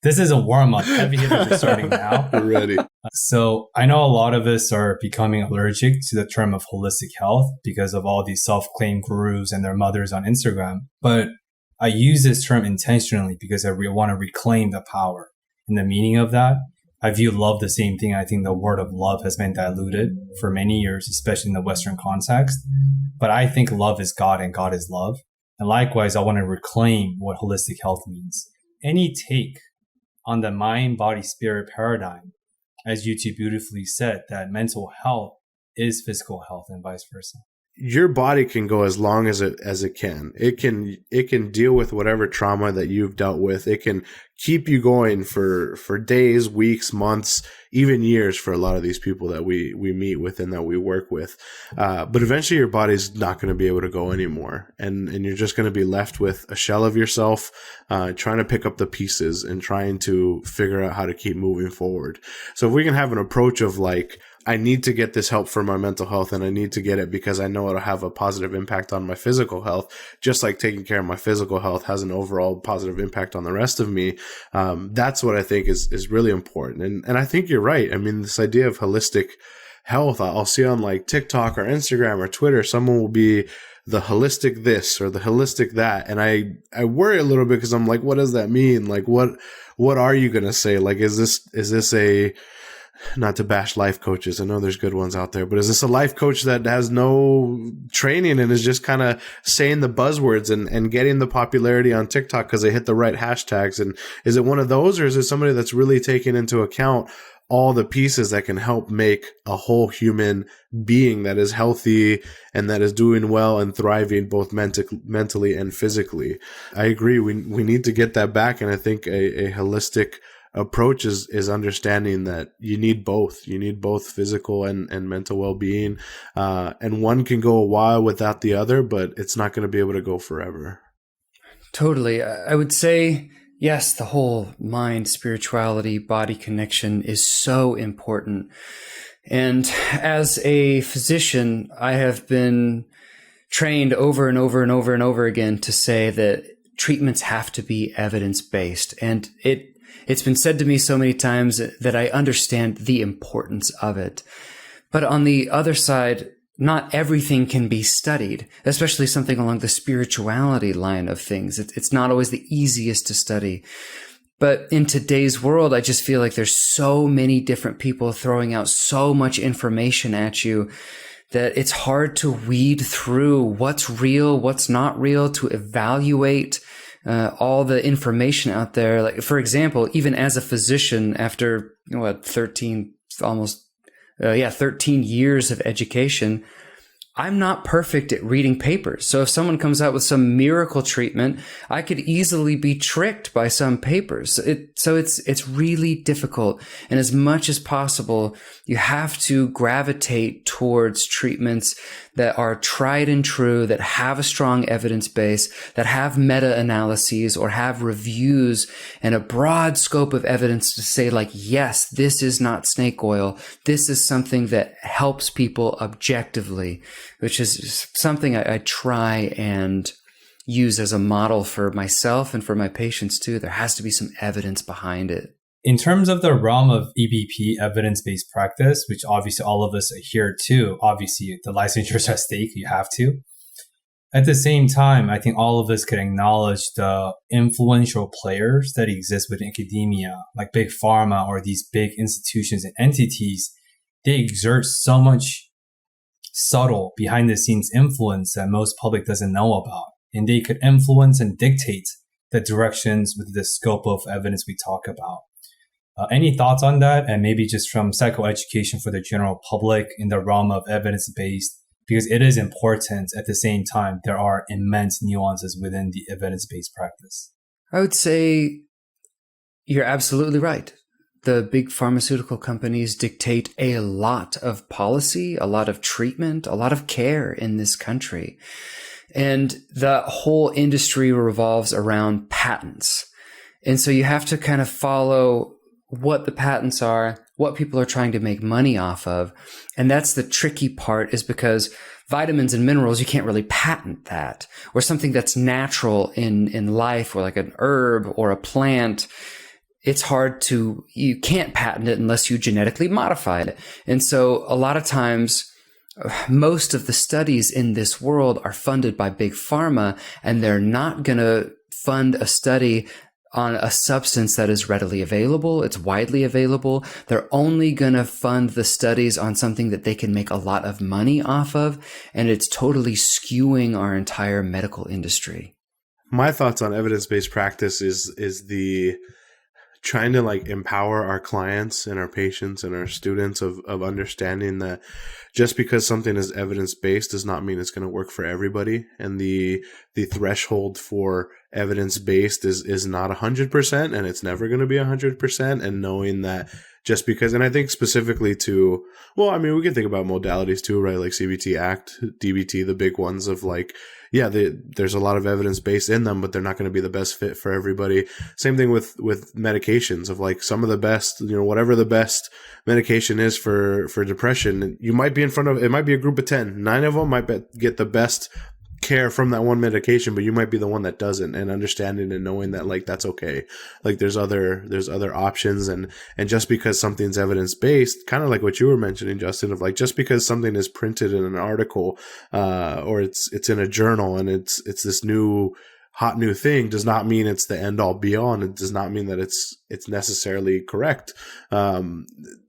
this is a warm-up. Heavy hitters are starting now. We're ready. So I know a lot of us are becoming allergic to the term of holistic health because of all these self-claimed gurus and their mothers on Instagram. But I use this term intentionally because I want to reclaim the power and the meaning of that. I view love the same thing. I think the word of love has been diluted for many years, especially in the Western context. But I think love is God and God is love. And likewise, I want to reclaim what holistic health means. Any take on the mind, body, spirit paradigm, as you two beautifully said, that mental health is physical health and vice versa. Your body can go as long as it can. It can deal with whatever trauma that you've dealt with. It can keep you going for days, weeks, months, even years for a lot of these people that we meet with and that we work with. But eventually your body's not going to be able to go anymore. And you're just going to be left with a shell of yourself, trying to pick up the pieces and trying to figure out how to keep moving forward. So if we can have an approach of like, I need to get this help for my mental health, and I need to get it because I know it'll have a positive impact on my physical health, just like taking care of my physical health has an overall positive impact on the rest of me. That's what I think is really important. And I think you're right. I mean, this idea of holistic health, I'll see on like TikTok or Instagram or Twitter, someone will be the holistic this or the holistic that. And I worry a little bit because I'm like, what does that mean? Like, what are you going to say? Like, is this a, not to bash life coaches, I know there's good ones out there, but is this a life coach that has no training and is just kind of saying the buzzwords and getting the popularity on TikTok because they hit the right hashtags? And is it one of those, or is it somebody that's really taking into account all the pieces that can help make a whole human being that is healthy and that is doing well and thriving both mentally and physically? I agree. We need to get that back. And I think a holistic approach is understanding that you need both. You need both physical and mental well-being. And one can go a while without the other, but it's not going to be able to go forever. Totally. I would say, yes, the whole mind, spirituality, body connection is so important. And as a physician, I have been trained over and over and over and over again to say that treatments have to be evidence-based. And it's been said to me so many times that I understand the importance of it. But on the other side, not everything can be studied, especially something along the spirituality line of things. It's not always the easiest to study. But in today's world, I just feel like there's so many different people throwing out so much information at you that it's hard to weed through what's real, what's not real, to evaluate all the information out there. Like, for example, even as a physician, after 13 years of education, I'm not perfect at reading papers. So if someone comes out with some miracle treatment, I could easily be tricked by some papers. So it's really difficult. And as much as possible, you have to gravitate towards treatments that are tried and true, that have a strong evidence base, that have meta-analyses or have reviews and a broad scope of evidence to say, like, yes, this is not snake oil. This is something that helps people objectively, which is something I try and use as a model for myself and for my patients too. There has to be some evidence behind it. In terms of the realm of EBP, evidence-based practice, which obviously all of us adhere to, obviously the licensures at stake, you have to. At the same time, I think all of us can acknowledge the influential players that exist within academia, like big pharma or these big institutions and entities. They exert so much subtle behind the scenes influence that most public doesn't know about. And they could influence and dictate the directions with the scope of evidence we talk about. Any thoughts on that? And maybe just from psychoeducation for the general public in the realm of evidence-based, because it is important. At the same time, there are immense nuances within the evidence-based practice. I would say you're absolutely right. The big pharmaceutical companies dictate a lot of policy, a lot of treatment, a lot of care in this country. And the whole industry revolves around patents. And so you have to kind of follow what the patents are, what people are trying to make money off of. And that's the tricky part, is because vitamins and minerals, you can't really patent that. Or something that's natural in life, or like an herb or a plant, you can't patent it unless you genetically modify it. And so a lot of times, most of the studies in this world are funded by big pharma, and they're not going to fund a study on a substance that is readily available. It's widely available. They're only going to fund the studies on something that they can make a lot of money off of. And it's totally skewing our entire medical industry. My thoughts on evidence-based practice is the trying to like empower our clients and our patients and our students of understanding that just because something is evidence-based does not mean it's going to work for everybody. And the threshold for evidence-based is not 100%, and it's never going to be 100%. And knowing that just because, and I think specifically to, well, I mean, we can think about modalities too, right? Like CBT, ACT, DBT, the big ones of like, yeah, there's a lot of evidence based in them, but they're not going to be the best fit for everybody. Same thing with medications of like some of the best, whatever the best medication is for depression. You might be in front of, it might be a group of 10, 9 of them might get the best care from that one medication, but you might be the one that doesn't, and understanding and knowing that like that's okay. Like there's other options, and just because something's evidence based, kind of like what you were mentioning, Justin, of like just because something is printed in an article or it's in a journal and it's this hot new thing does not mean it's the end all be all, and it does not mean that it's necessarily correct.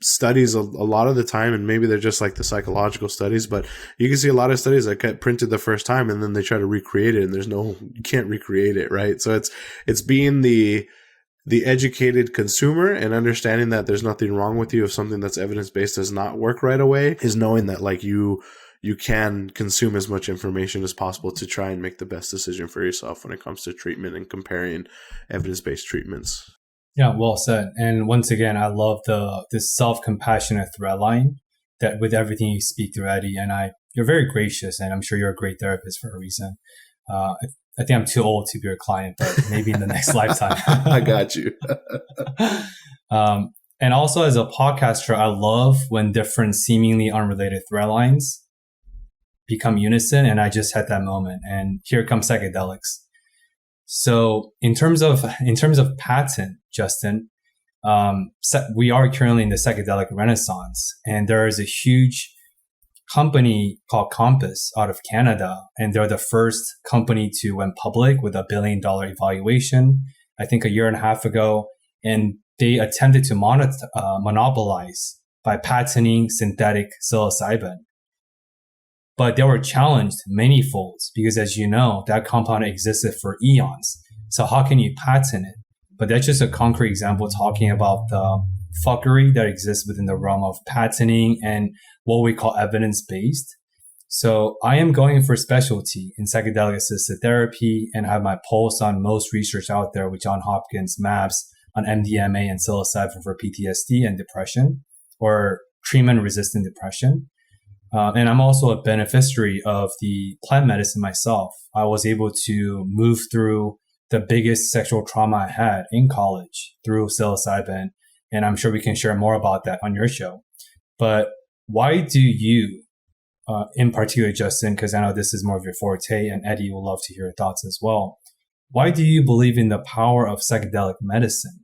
Studies a lot of the time, and maybe they're just like the psychological studies, but you can see a lot of studies that get printed the first time and then they try to recreate it, and you can't recreate it, right? So it's being the educated consumer and understanding that there's nothing wrong with you if something that's evidence-based does not work right away, is knowing that like you can consume as much information as possible to try and make the best decision for yourself when it comes to treatment and comparing evidence-based treatments. Yeah, well said. And once again, I love this self-compassionate thread line that with everything you speak through, Eddie. And you're very gracious, and I'm sure you're a great therapist for a reason. I think I'm too old to be your client, but maybe in the next lifetime. I got you. And also as a podcaster, I love when different seemingly unrelated thread lines become unison. And I just had that moment, and here comes psychedelics. So in terms of patent, Justin, we are currently in the psychedelic renaissance, and there is a huge company called Compass out of Canada, and they're the first company to went public with $1 billion evaluation, I think a year and a half ago, and they attempted to monopolize by patenting synthetic psilocybin. But they were challenged many folds because, as you know, that compound existed for eons. So how can you patent it? But that's just a concrete example talking about the fuckery that exists within the realm of patenting and what we call evidence-based. So I am going for specialty in psychedelic assisted therapy, and I have my pulse on most research out there with Johns Hopkins MAPS on MDMA and psilocybin for PTSD and depression or treatment-resistant depression. And I'm also a beneficiary of the plant medicine myself. I was able to move through the biggest sexual trauma I had in college through psilocybin. And I'm sure we can share more about that on your show. But why do you, in particular, Justin, because I know this is more of your forte, and Eddie will love to hear your thoughts as well. Why do you believe in the power of psychedelic medicine,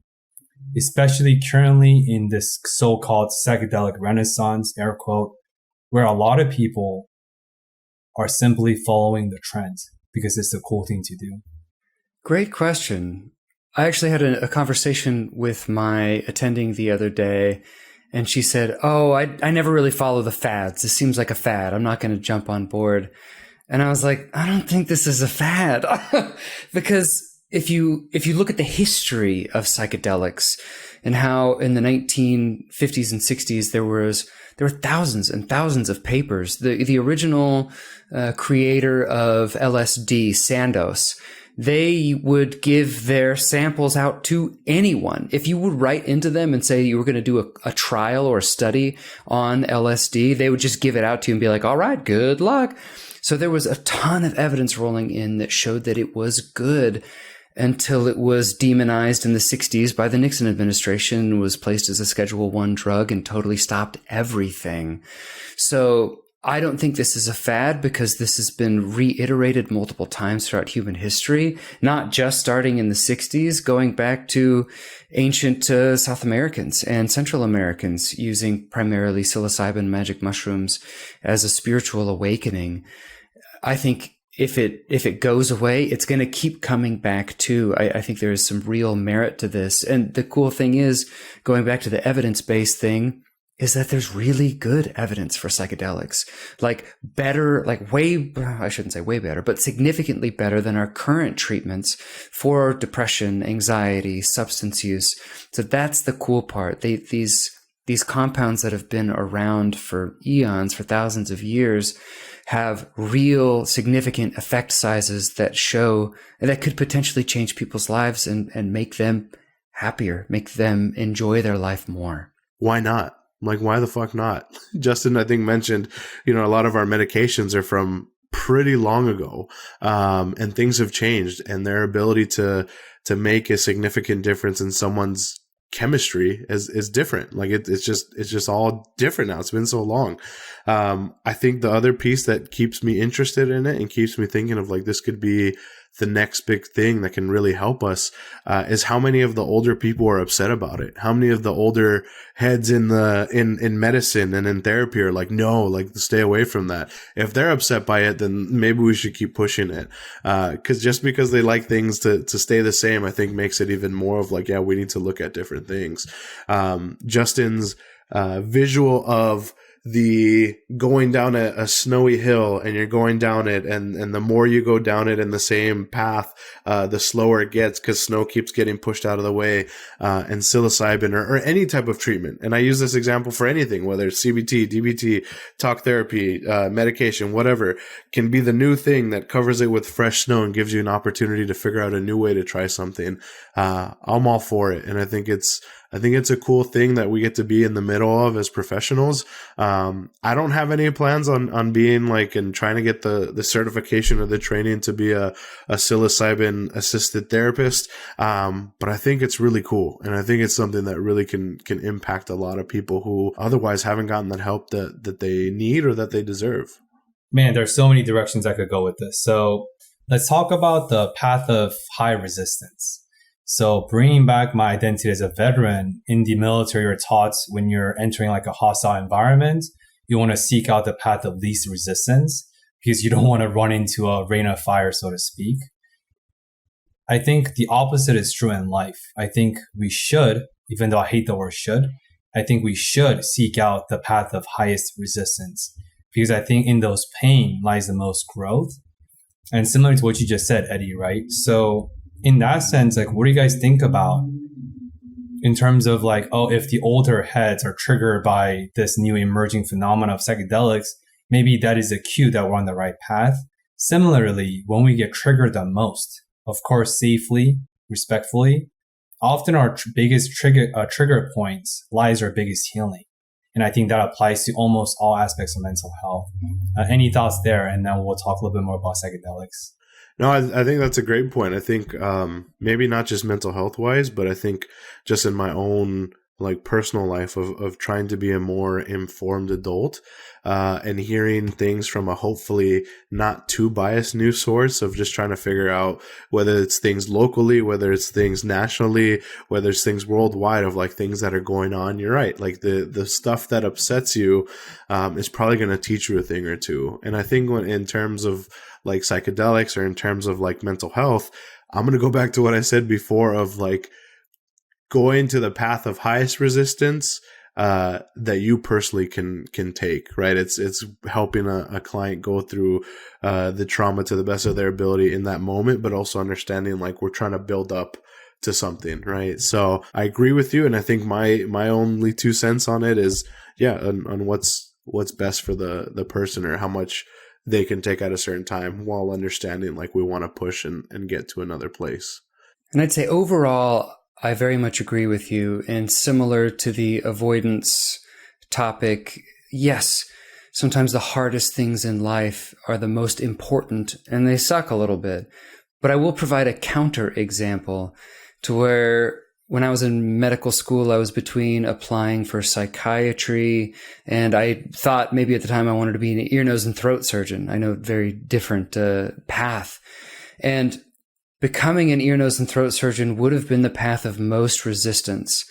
especially currently in this so-called psychedelic renaissance, air quote, where a lot of people are simply following the trend because it's the cool thing to do? Great question. I actually had a conversation with my attending the other day, and she said, "Oh, I never really follow the fads. This seems like a fad. I'm not going to jump on board." And I was like, I don't think this is a fad because if you look at the history of psychedelics and how in the 1950s and 60s there were thousands and thousands of papers. The original creator of LSD, Sandoz, they would give their samples out to anyone. If you would write into them and say you were going to do a trial or a study on LSD, they would just give it out to you and be like, all right, good luck. So there was a ton of evidence rolling in that showed that it was good until it was demonized in the 60s by the Nixon administration, was placed as a Schedule I drug and totally stopped everything. So I don't think this is a fad because this has been reiterated multiple times throughout human history, not just starting in the 60s, going back to ancient South Americans and Central Americans using primarily psilocybin magic mushrooms as a spiritual awakening. I think if it goes away, it's going to keep coming back too. I think there is some real merit to this. And the cool thing is, going back to the evidence-based thing, is that there's really good evidence for psychedelics, I shouldn't say way better, but significantly better than our current treatments for depression, anxiety, substance use. So that's the cool part. These compounds that have been around for eons, for thousands of years, have real significant effect sizes that could potentially change people's lives and make them happier, make them enjoy their life more. why not? Like, why the fuck not? Justin, I think, mentioned, a lot of our medications are from pretty long ago, and things have changed, and their ability to make a significant difference in someone's chemistry is different. Like it's just all different now. It's been so long. I think the other piece that keeps me interested in it and keeps me thinking of like, this could be the next big thing that can really help us, is how many of the older people are upset about it. How many of the older heads in medicine and in therapy are like, no, like stay away from that. If they're upset by it, then maybe we should keep pushing it. Cause just because they like things to stay the same, I think makes it even more of like, yeah, we need to look at different things. Justin's, visual of the going down a snowy hill, and you're going down it, and the more you go down it in the same path, the slower it gets because snow keeps getting pushed out of the way, and psilocybin or any type of treatment. And I use this example for anything, whether it's CBT, DBT, talk therapy, medication, whatever, can be the new thing that covers it with fresh snow and gives you an opportunity to figure out a new way to try something. I'm all for it. And I think it's a cool thing that we get to be in the middle of as professionals. I don't have any plans on being like, and trying to get the certification or the training to be a psilocybin assisted therapist. But I think it's really cool. And I think it's something that really can impact a lot of people who otherwise haven't gotten that help that they need or that they deserve. Man, there's so many directions I could go with this. So let's talk about the path of high resistance. So bringing back my identity as a veteran, in the military, you're taught when you're entering like a hostile environment, you want to seek out the path of least resistance because you don't want to run into a rain of fire, so to speak. I think the opposite is true in life. I think we should, even though I hate the word should, I think we should seek out the path of highest resistance because I think in those pain lies the most growth. And similar to what you just said, Eddie, right? So in that sense, like, what do you guys think about in terms of like, oh, if the older heads are triggered by this new emerging phenomenon of psychedelics, maybe that is a cue that we're on the right path. Similarly, when we get triggered the most, of course, safely, respectfully, often our biggest trigger points lies our biggest healing. And I think that applies to almost all aspects of mental health. Any thoughts there? And then we'll talk a little bit more about psychedelics. No, I think that's a great point. I think maybe not just mental health wise, but I think just in my own like personal life of trying to be a more informed adult, and hearing things from a hopefully not too biased news source of just trying to figure out whether it's things locally, whether it's things nationally, whether it's things worldwide of like things that are going on. You're right. Like the stuff that upsets you is probably going to teach you a thing or two. And I think in terms of like psychedelics or in terms of like mental health, I'm going to go back to what I said before of like going to the path of highest resistance that you personally can take, right? It's helping a client go through the trauma to the best of their ability in that moment, but also understanding like we're trying to build up to something, right? So I agree with you, and I think my only 2 cents on it is on what's best for the person or how much they can take at a certain time while understanding like we want to push and get to another place. And I'd say overall, I very much agree with you. And similar to the avoidance topic, yes, sometimes the hardest things in life are the most important and they suck a little bit. But I will provide a counter example to where when I was in medical school, I was between applying for psychiatry, and I thought maybe at the time I wanted to be an ear, nose, and throat surgeon. I know, very different path. And becoming an ear, nose, and throat surgeon would have been the path of most resistance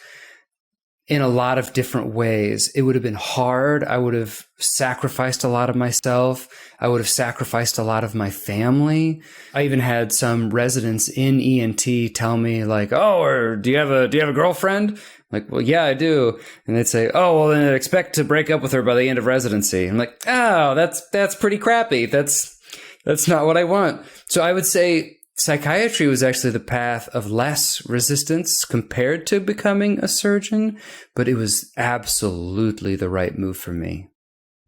in a lot of different ways. It would have been hard. I would have sacrificed a lot of myself. I would have sacrificed a lot of my family. I even had some residents in ENT tell me like, oh, or do you have a girlfriend? I'm like, well, yeah, I do. And they'd say, oh, well, then expect to break up with her by the end of residency. I'm like, oh, that's pretty crappy. That's not what I want. So I would say psychiatry was actually the path of less resistance compared to becoming a surgeon, but it was absolutely the right move for me.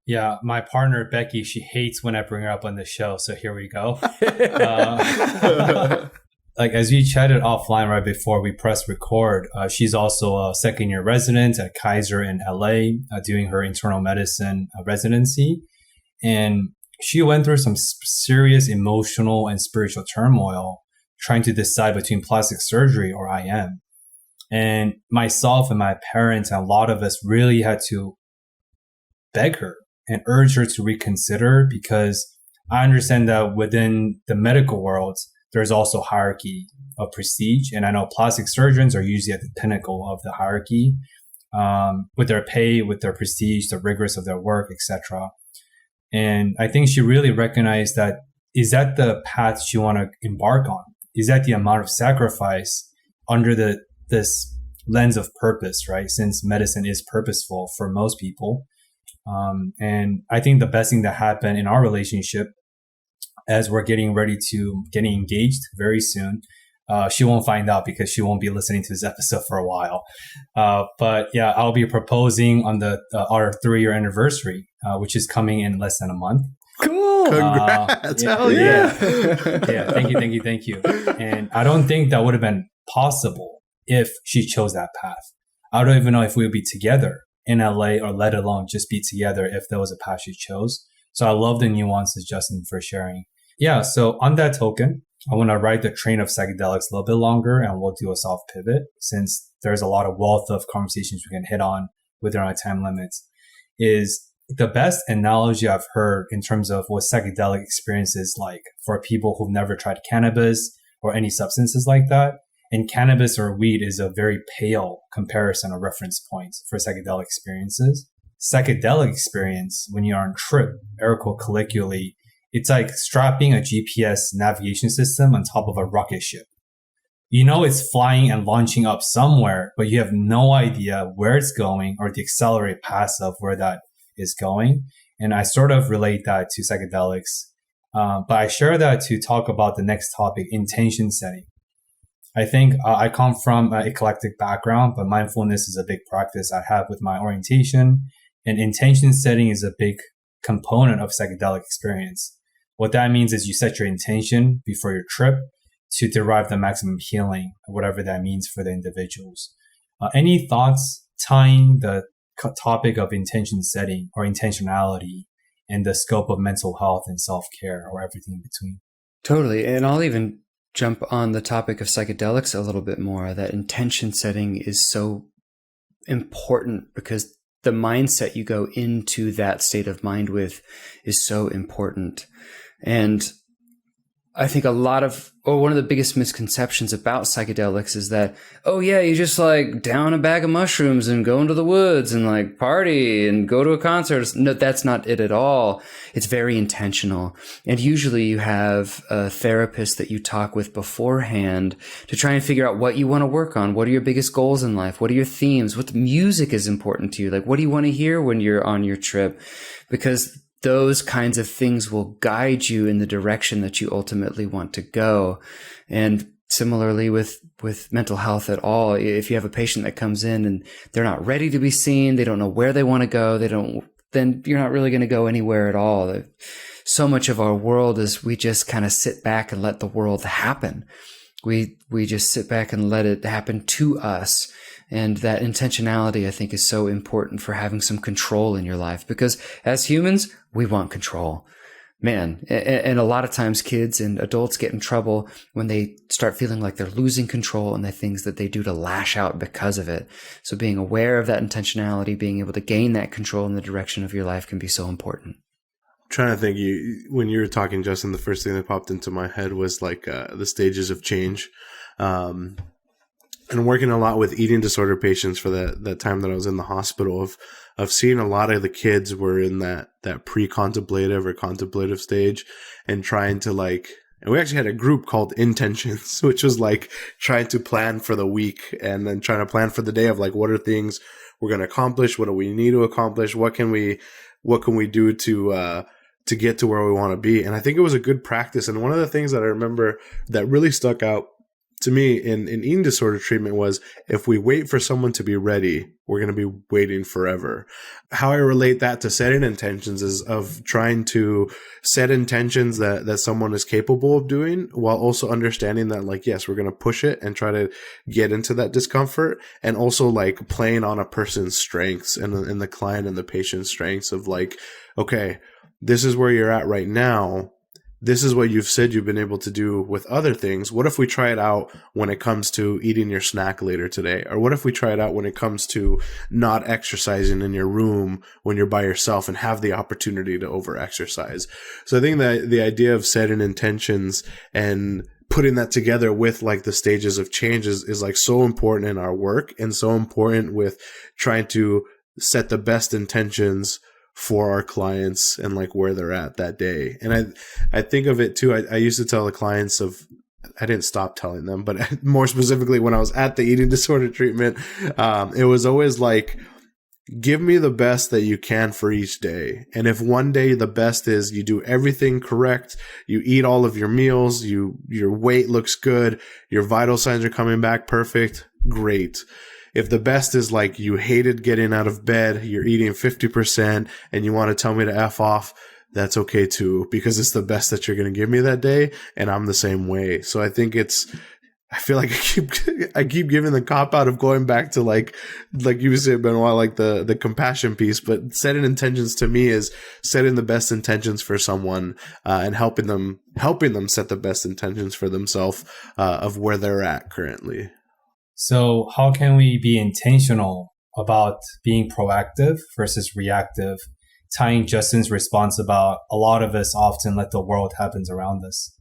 Yeah, my partner, Becky, she hates when I bring her up on the show, so here we go. like as we chatted offline right before we press record, she's also a second-year resident at Kaiser in LA, doing her internal medicine residency. And she went through some serious emotional and spiritual turmoil trying to decide between plastic surgery or IM. And myself and my parents and a lot of us really had to beg her and urge her to reconsider, because I understand that within the medical world, there's also hierarchy of prestige. And I know plastic surgeons are usually at the pinnacle of the hierarchy, with their pay, with their prestige, the rigors of their work, etc. And I think she really recognized that, is that the path she want to embark on? Is that the amount of sacrifice under this lens of purpose, right? Since medicine is purposeful for most people. And I think the best thing that happened in our relationship, as we're getting ready to getting engaged very soon, she won't find out because she won't be listening to this episode for a while. But yeah, I'll be proposing on our 3-year anniversary, which is coming in less than a month. Cool. Congrats. Hell yeah. Yeah. Thank you. And I don't think that would have been possible if she chose that path. I don't even know if we would be together in LA, or let alone just be together if there was a path she chose. So I love the nuances, Justin, for sharing. Yeah. So on that token, I want to ride the train of psychedelics a little bit longer, and we'll do a soft pivot since there's a lot of wealth of conversations we can hit on within our time limits. Is the best analogy I've heard in terms of what psychedelic experience is like for people who've never tried cannabis or any substances like that. And cannabis or weed is a very pale comparison or reference point for psychedelic experiences. Psychedelic experience, when you're on trip, air quote colloquially, it's like strapping a GPS navigation system on top of a rocket ship. You know it's flying and launching up somewhere, but you have no idea where it's going or the accelerated path of where that is going. And I sort of relate that to psychedelics. But I share that to talk about the next topic, intention setting. I think I come from an eclectic background, but mindfulness is a big practice I have with my orientation. And intention setting is a big component of psychedelic experience. What that means is you set your intention before your trip to derive the maximum healing, whatever that means for the individuals. Any thoughts tying the topic of intention setting or intentionality and the scope of mental health and self-care, or everything in between? Totally. And I'll even jump on the topic of psychedelics a little bit more. That intention setting is so important because the mindset you go into that state of mind with is so important. And I think one of the biggest misconceptions about psychedelics is that, oh yeah, you just like down a bag of mushrooms and go into the woods and like party and go to a concert. No, that's not it at all. It's very intentional. And usually you have a therapist that you talk with beforehand to try and figure out what you want to work on. What are your biggest goals in life? What are your themes? What music is important to you? Like, what do you want to hear when you're on your trip? Because those kinds of things will guide you in the direction that you ultimately want to go. And similarly with mental health at all, if you have a patient that comes in and they're not ready to be seen, they don't know where they want to go, then you're not really going to go anywhere at all. So much of our world is we just kind of sit back and let the world happen. We just sit back and let it happen to us. And that intentionality, I think, is so important for having some control in your life, because as humans, we want control, man. And a lot of times kids and adults get in trouble when they start feeling like they're losing control and the things that they do to lash out because of it. So being aware of that intentionality, being able to gain that control in the direction of your life can be so important. I'm trying to think, when you were talking, Justin, the first thing that popped into my head was like the stages of change. And working a lot with eating disorder patients for that time that I was in the hospital, of seeing a lot of the kids were in that pre-contemplative or contemplative stage and trying to and we actually had a group called Intentions, which was like trying to plan for the week and then trying to plan for the day of like, what are things we're going to accomplish? What do we need to accomplish? What can we do to get to where we want to be? And I think it was a good practice. And one of the things that I remember that really stuck out to me in eating disorder treatment was, if we wait for someone to be ready, we're going to be waiting forever. How I relate that to setting intentions is of trying to set intentions that someone is capable of doing, while also understanding that, like, yes, we're going to push it and try to get into that discomfort, and also like playing on a person's strengths and the client and the patient's strengths of like, okay, this is where you're at right now. This is what you've said you've been able to do with other things. What if we try it out when it comes to eating your snack later today? Or what if we try it out when it comes to not exercising in your room when you're by yourself and have the opportunity to over-exercise? So I think that the idea of setting intentions and putting that together with like the stages of change is like so important in our work, and so important with trying to set the best intentions for our clients and like where they're at that day. And I think of it too. I used to tell the clients I didn't stop telling them, but more specifically when I was at the eating disorder treatment, it was always like, give me the best that you can for each day. And if one day the best is you do everything correct, you eat all of your meals, your weight looks good, your vital signs are coming back perfect, great. If the best is like you hated getting out of bed, you're eating 50%, and you want to tell me to F off, that's okay too, because it's the best that you're going to give me that day, and I'm the same way. So I think I feel like I keep giving the cop out of going back to like you said, Benoit, like the compassion piece, but setting intentions to me is setting the best intentions for someone, and helping them set the best intentions for themselves, of where they're at currently. So how can we be intentional about being proactive versus reactive, tying Justin's response about a lot of us often let the world happen around us?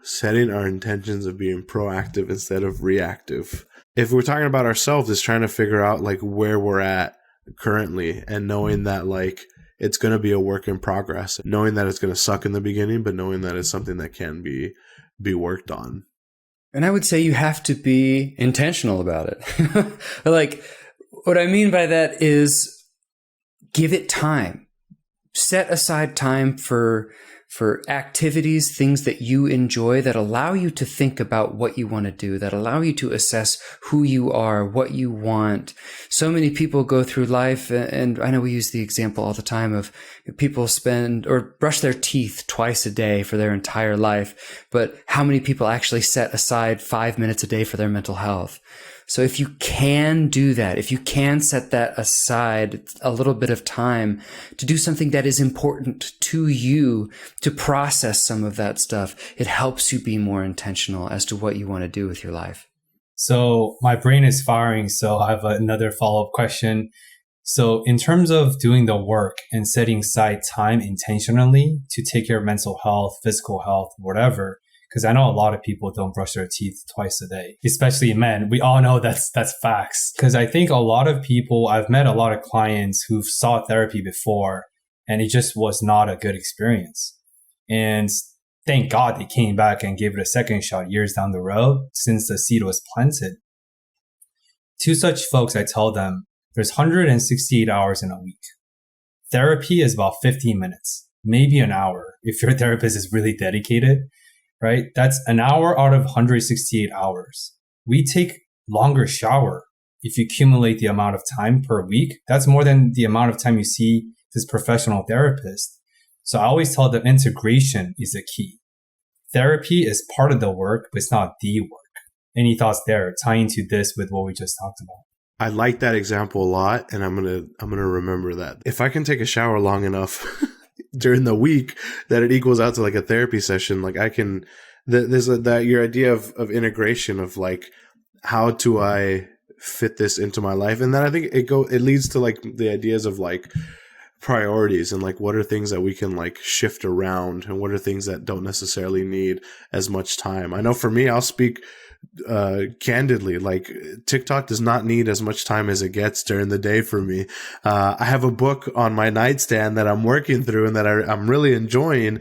Setting our intentions of being proactive instead of reactive. If we're talking about ourselves, it's trying to figure out like where we're at currently, and knowing that like it's going to be a work in progress, knowing that it's going to suck in the beginning, but knowing that it's something that can be worked on. And I would say you have to be intentional about it. Like, what I mean by that is give it time. Set aside time for activities, things that you enjoy that allow you to think about what you want to do, that allow you to assess who you are, what you want. So many people go through life, and I know we use the example all the time of people spend or brush their teeth twice a day for their entire life, but how many people actually set aside 5 minutes a day for their mental health? So if you can do that, if you can set that aside, a little bit of time to do something that is important to you, to process some of that stuff, it helps you be more intentional as to what you want to do with your life. So my brain is firing, so I have another follow-up question. So in terms of doing the work and setting aside time intentionally to take care of mental health, physical health, whatever, because I know a lot of people don't brush their teeth twice a day, especially men. We all know that's facts. Because I think a lot of people, I've met a lot of clients who've sought therapy before, and it just was not a good experience. And thank God they came back and gave it a second shot years down the road since the seed was planted. To such folks, I tell them there's 168 hours in a week. Therapy is about 15 minutes, maybe an hour if your therapist is really dedicated. Right? That's an hour out of 168 hours. We take longer shower. If you accumulate the amount of time per week, that's more than the amount of time you see this professional therapist. So I always tell them integration is the key. Therapy is part of the work, but it's not the work. Any thoughts there, tying to this with what we just talked about? I like that example a lot, and I'm gonna remember that. If I can take a shower long enough during the week that it equals out to like a therapy session, like I can, there's that your idea of integration of like, how do I fit this into my life? And then I think it leads to like the ideas of like priorities, and like what are things that we can like shift around, and what are things that don't necessarily need as much time. I know for me, I'll speak candidly, like TikTok does not need as much time as it gets during the day for me. I have a book on my nightstand that I'm working through and that I'm really enjoying,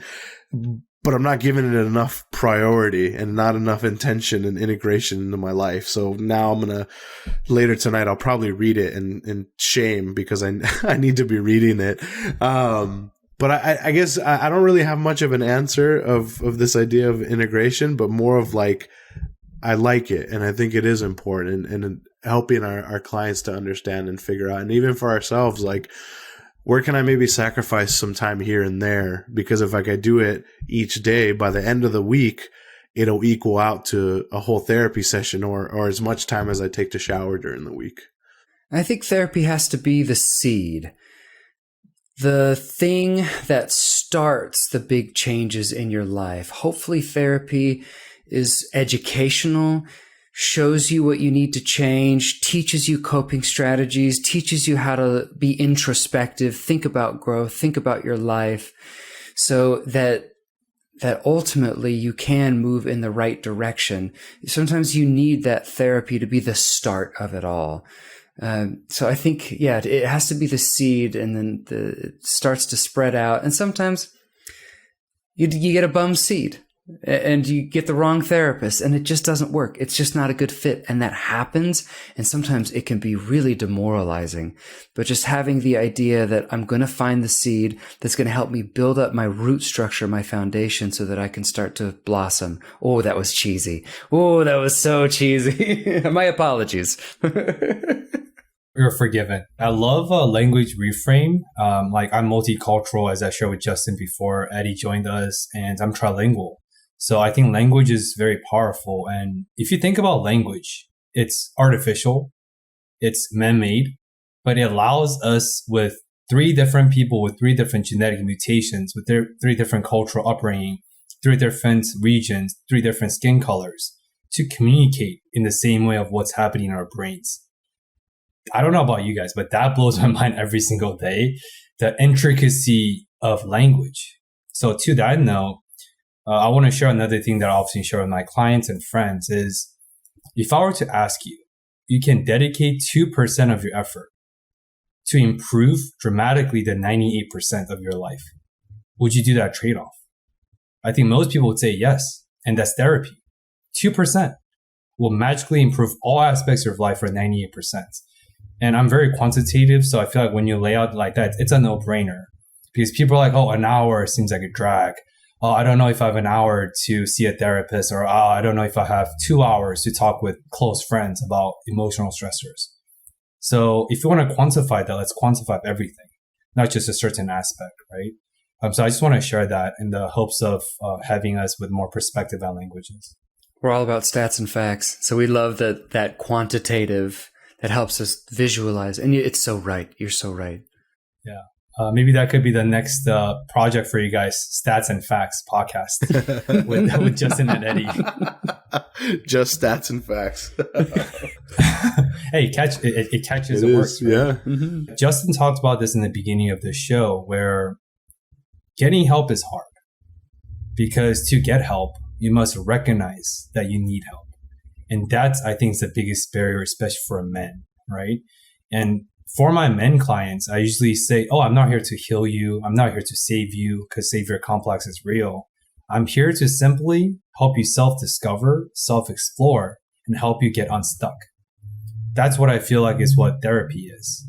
but I'm not giving it enough priority and not enough intention and integration into my life. So now later tonight, I'll probably read it in shame because I need to be reading it. But I guess I don't really have much of an answer of this idea of integration, but more of like, I like it, and I think it is important, and helping our clients to understand and figure out, and even for ourselves, like, where can I maybe sacrifice some time here and there? Because if like I do it each day, by the end of the week, it'll equal out to a whole therapy session or as much time as I take to shower during the week. I think therapy has to be the seed, the thing that starts the big changes in your life. Hopefully therapy is educational, shows you what you need to change, teaches you coping strategies, teaches you how to be introspective, think about growth, think about your life, so that ultimately you can move in the right direction. Sometimes you need that therapy to be the start of it all. So I think, yeah, it has to be the seed, and then it starts to spread out. And sometimes you get a bum seed and you get the wrong therapist and it just doesn't work. It's just not a good fit. And that happens. And sometimes it can be really demoralizing. But just having the idea that I'm going to find the seed that's going to help me build up my root structure, my foundation, so that I can start to blossom. Oh, that was cheesy. Oh, that was so cheesy. My apologies. You're forgiven. I love language reframe. Like, I'm multicultural, as I shared with Justin before Eddie joined us, and I'm trilingual. So I think language is very powerful. And if you think about language, it's artificial, it's man-made, but it allows us, with 3 different people with 3 different genetic mutations, with their 3 different cultural upbringing, 3 different regions, 3 different skin colors, to communicate in the same way of what's happening in our brains. I don't know about you guys, but that blows my mind every single day, the intricacy of language. So to that note, I want to share another thing that I often share with my clients and friends is, if I were to ask you, you can dedicate 2% of your effort to improve dramatically the 98% of your life. Would you do that trade-off? I think most people would say yes, and that's therapy. 2% will magically improve all aspects of your life for 98%. And I'm very quantitative, so I feel like when you lay out like that, it's a no-brainer. Because people are like, oh, an hour seems like a drag. Oh, I don't know if I have an hour to see a therapist, or I don't know if I have 2 hours to talk with close friends about emotional stressors. So if you want to quantify that, let's quantify everything, not just a certain aspect, right? So I just want to share that in the hopes of having us with more perspective on languages. We're all about stats and facts. So we love that quantitative that helps us visualize. And it's so right. You're so right. Yeah. Maybe that could be the next project for you guys, Stats and Facts podcast with Justin and Eddie. Just stats and facts. Hey, it catches, it works. Right? Yeah. Mm-hmm. Justin talked about this in the beginning of the show, where getting help is hard, because to get help, you must recognize that you need help. And that's, I think, is the biggest barrier, especially for men, right? And for my men clients, I usually say, oh, I'm not here to heal you. I'm not here to save you, because savior complex is real. I'm here to simply help you self-discover, self-explore, and help you get unstuck. That's what I feel like is what therapy is.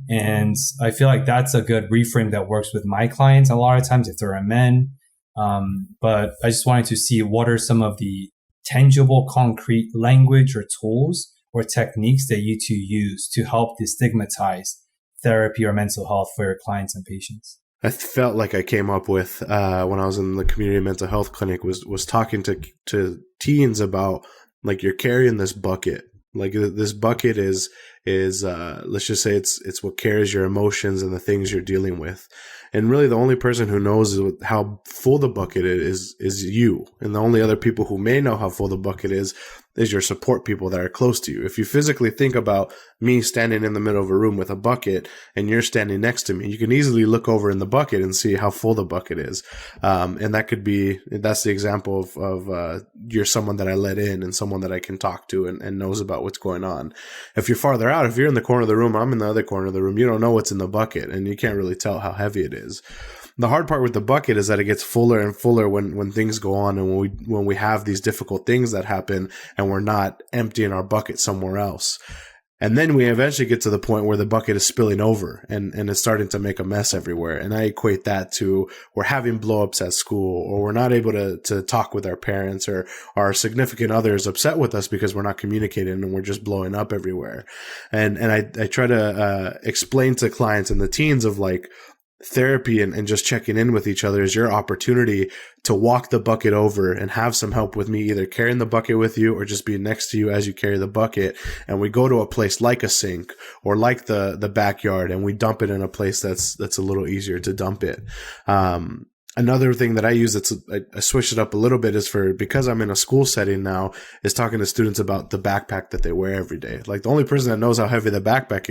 And I feel like that's a good reframe that works with my clients a lot of times if they're men. But I just wanted to see what are some of the tangible, concrete language or tools or techniques that you two use to help destigmatize therapy or mental health for your clients and patients. I felt like I came up with when I was in the community mental health clinic was talking to teens about, like, you're carrying this bucket. Like, this bucket is let's just say it's what carries your emotions and the things you're dealing with. And really the only person who knows how full the bucket is you. And the only other people who may know how full the bucket is your support people that are close to you. If you physically think about me standing in the middle of a room with a bucket and you're standing next to me, you can easily look over in the bucket and see how full the bucket is. And that's the example of you're someone that I let in and someone that I can talk to and knows about what's going on. If you're farther out, if you're in the corner of the room, I'm in the other corner of the room, you don't know what's in the bucket and you can't really tell how heavy it is. The hard part with the bucket is that it gets fuller and fuller when things go on and when we have these difficult things that happen and we're not emptying our bucket somewhere else. And then we eventually get to the point where the bucket is spilling over and it's starting to make a mess everywhere. And I equate that to we're having blowups at school, or we're not able to talk with our parents, or our significant other is upset with us because we're not communicating and we're just blowing up everywhere. And I try to explain to clients and the teens of like, therapy and just checking in with each other is your opportunity to walk the bucket over and have some help with me, either carrying the bucket with you or just being next to you as you carry the bucket. And we go to a place like a sink or like the backyard, and we dump it in a place that's a little easier to dump it. Another thing that I use I switch it up a little bit is because I'm in a school setting now, is talking to students about the backpack that they wear every day. Like the only person that knows how heavy the backpack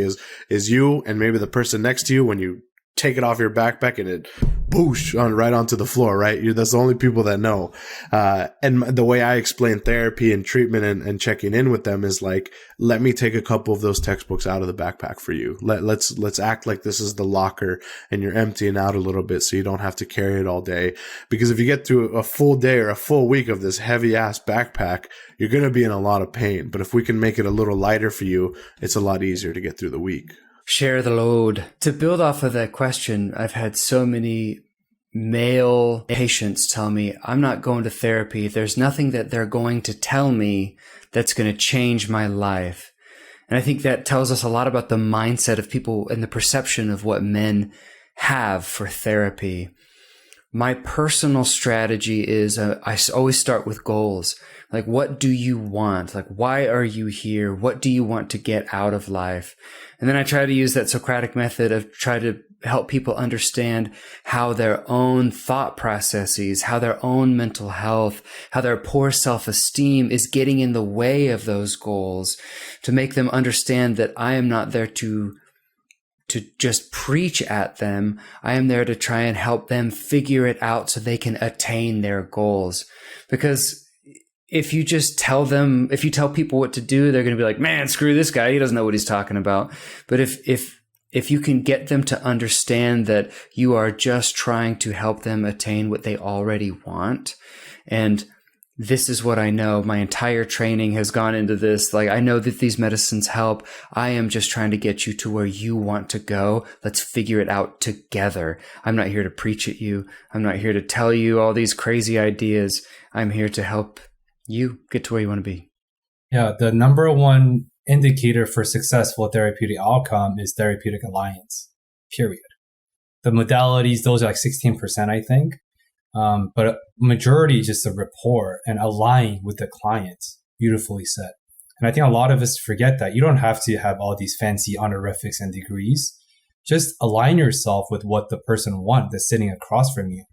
is you, and maybe the person next to you when you take it off your backpack and it boosh right onto the floor, right? That's the only people that know. And the way I explain therapy and treatment and checking in with them is like, let me take a couple of those textbooks out of the backpack for you. Let's act like this is the locker and you're emptying out a little bit so you don't have to carry it all day. Because if you get through a full day or a full week of this heavy ass backpack, you're going to be in a lot of pain. But if we can make it a little lighter for you, it's a lot easier to get through the week. Share the load. To build off of that question, I've had so many male patients tell me, I'm not going to therapy. There's nothing that they're going to tell me that's going to change my life. And I think that tells us a lot about the mindset of people and the perception of what men have for therapy. My personal strategy is I always start with goals. Like, what do you want? Like, why are you here? What do you want to get out of life? And then I try to use that Socratic method of try to help people understand how their own thought processes, how their own mental health, how their poor self-esteem is getting in the way of those goals, to make them understand that I am not there to just preach at them. I am there to try and help them figure it out so they can attain their goals. Because if you tell people what to do, they're going to be like, man, screw this guy. He doesn't know what he's talking about. But if you can get them to understand that you are just trying to help them attain what they already want, and this is what I know. My entire training has gone into this. Like, I know that these medicines help. I am just trying to get you to where you want to go. Let's figure it out together. I'm not here to preach at you. I'm not here to tell you all these crazy ideas. I'm here to help you get to where you want to be. Yeah, the number one indicator for successful therapeutic outcome is therapeutic alliance, period. The modalities, those are like 16%, I think. But a majority is just a rapport and align with the clients. Beautifully said. And I think a lot of us forget that you don't have to have all these fancy honorifics and degrees. Just align yourself with what the person wants that's sitting across from you.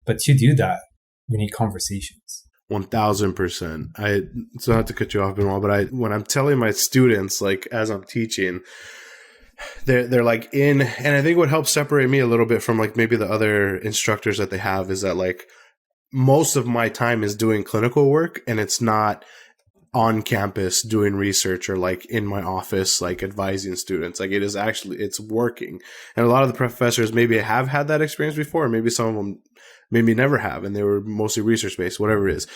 But to do that, we need conversations. 1000%. So not to cut you off, Benoit, but when I'm telling my students, like as I'm teaching, they're like and I think what helps separate me a little bit from like maybe the other instructors that they have is that like most of my time is doing clinical work, and it's not on campus doing research or like in my office, like advising students. Like it's working. And a lot of the professors maybe have had that experience before, or maybe some of them maybe never have, and they were mostly research based, whatever it is.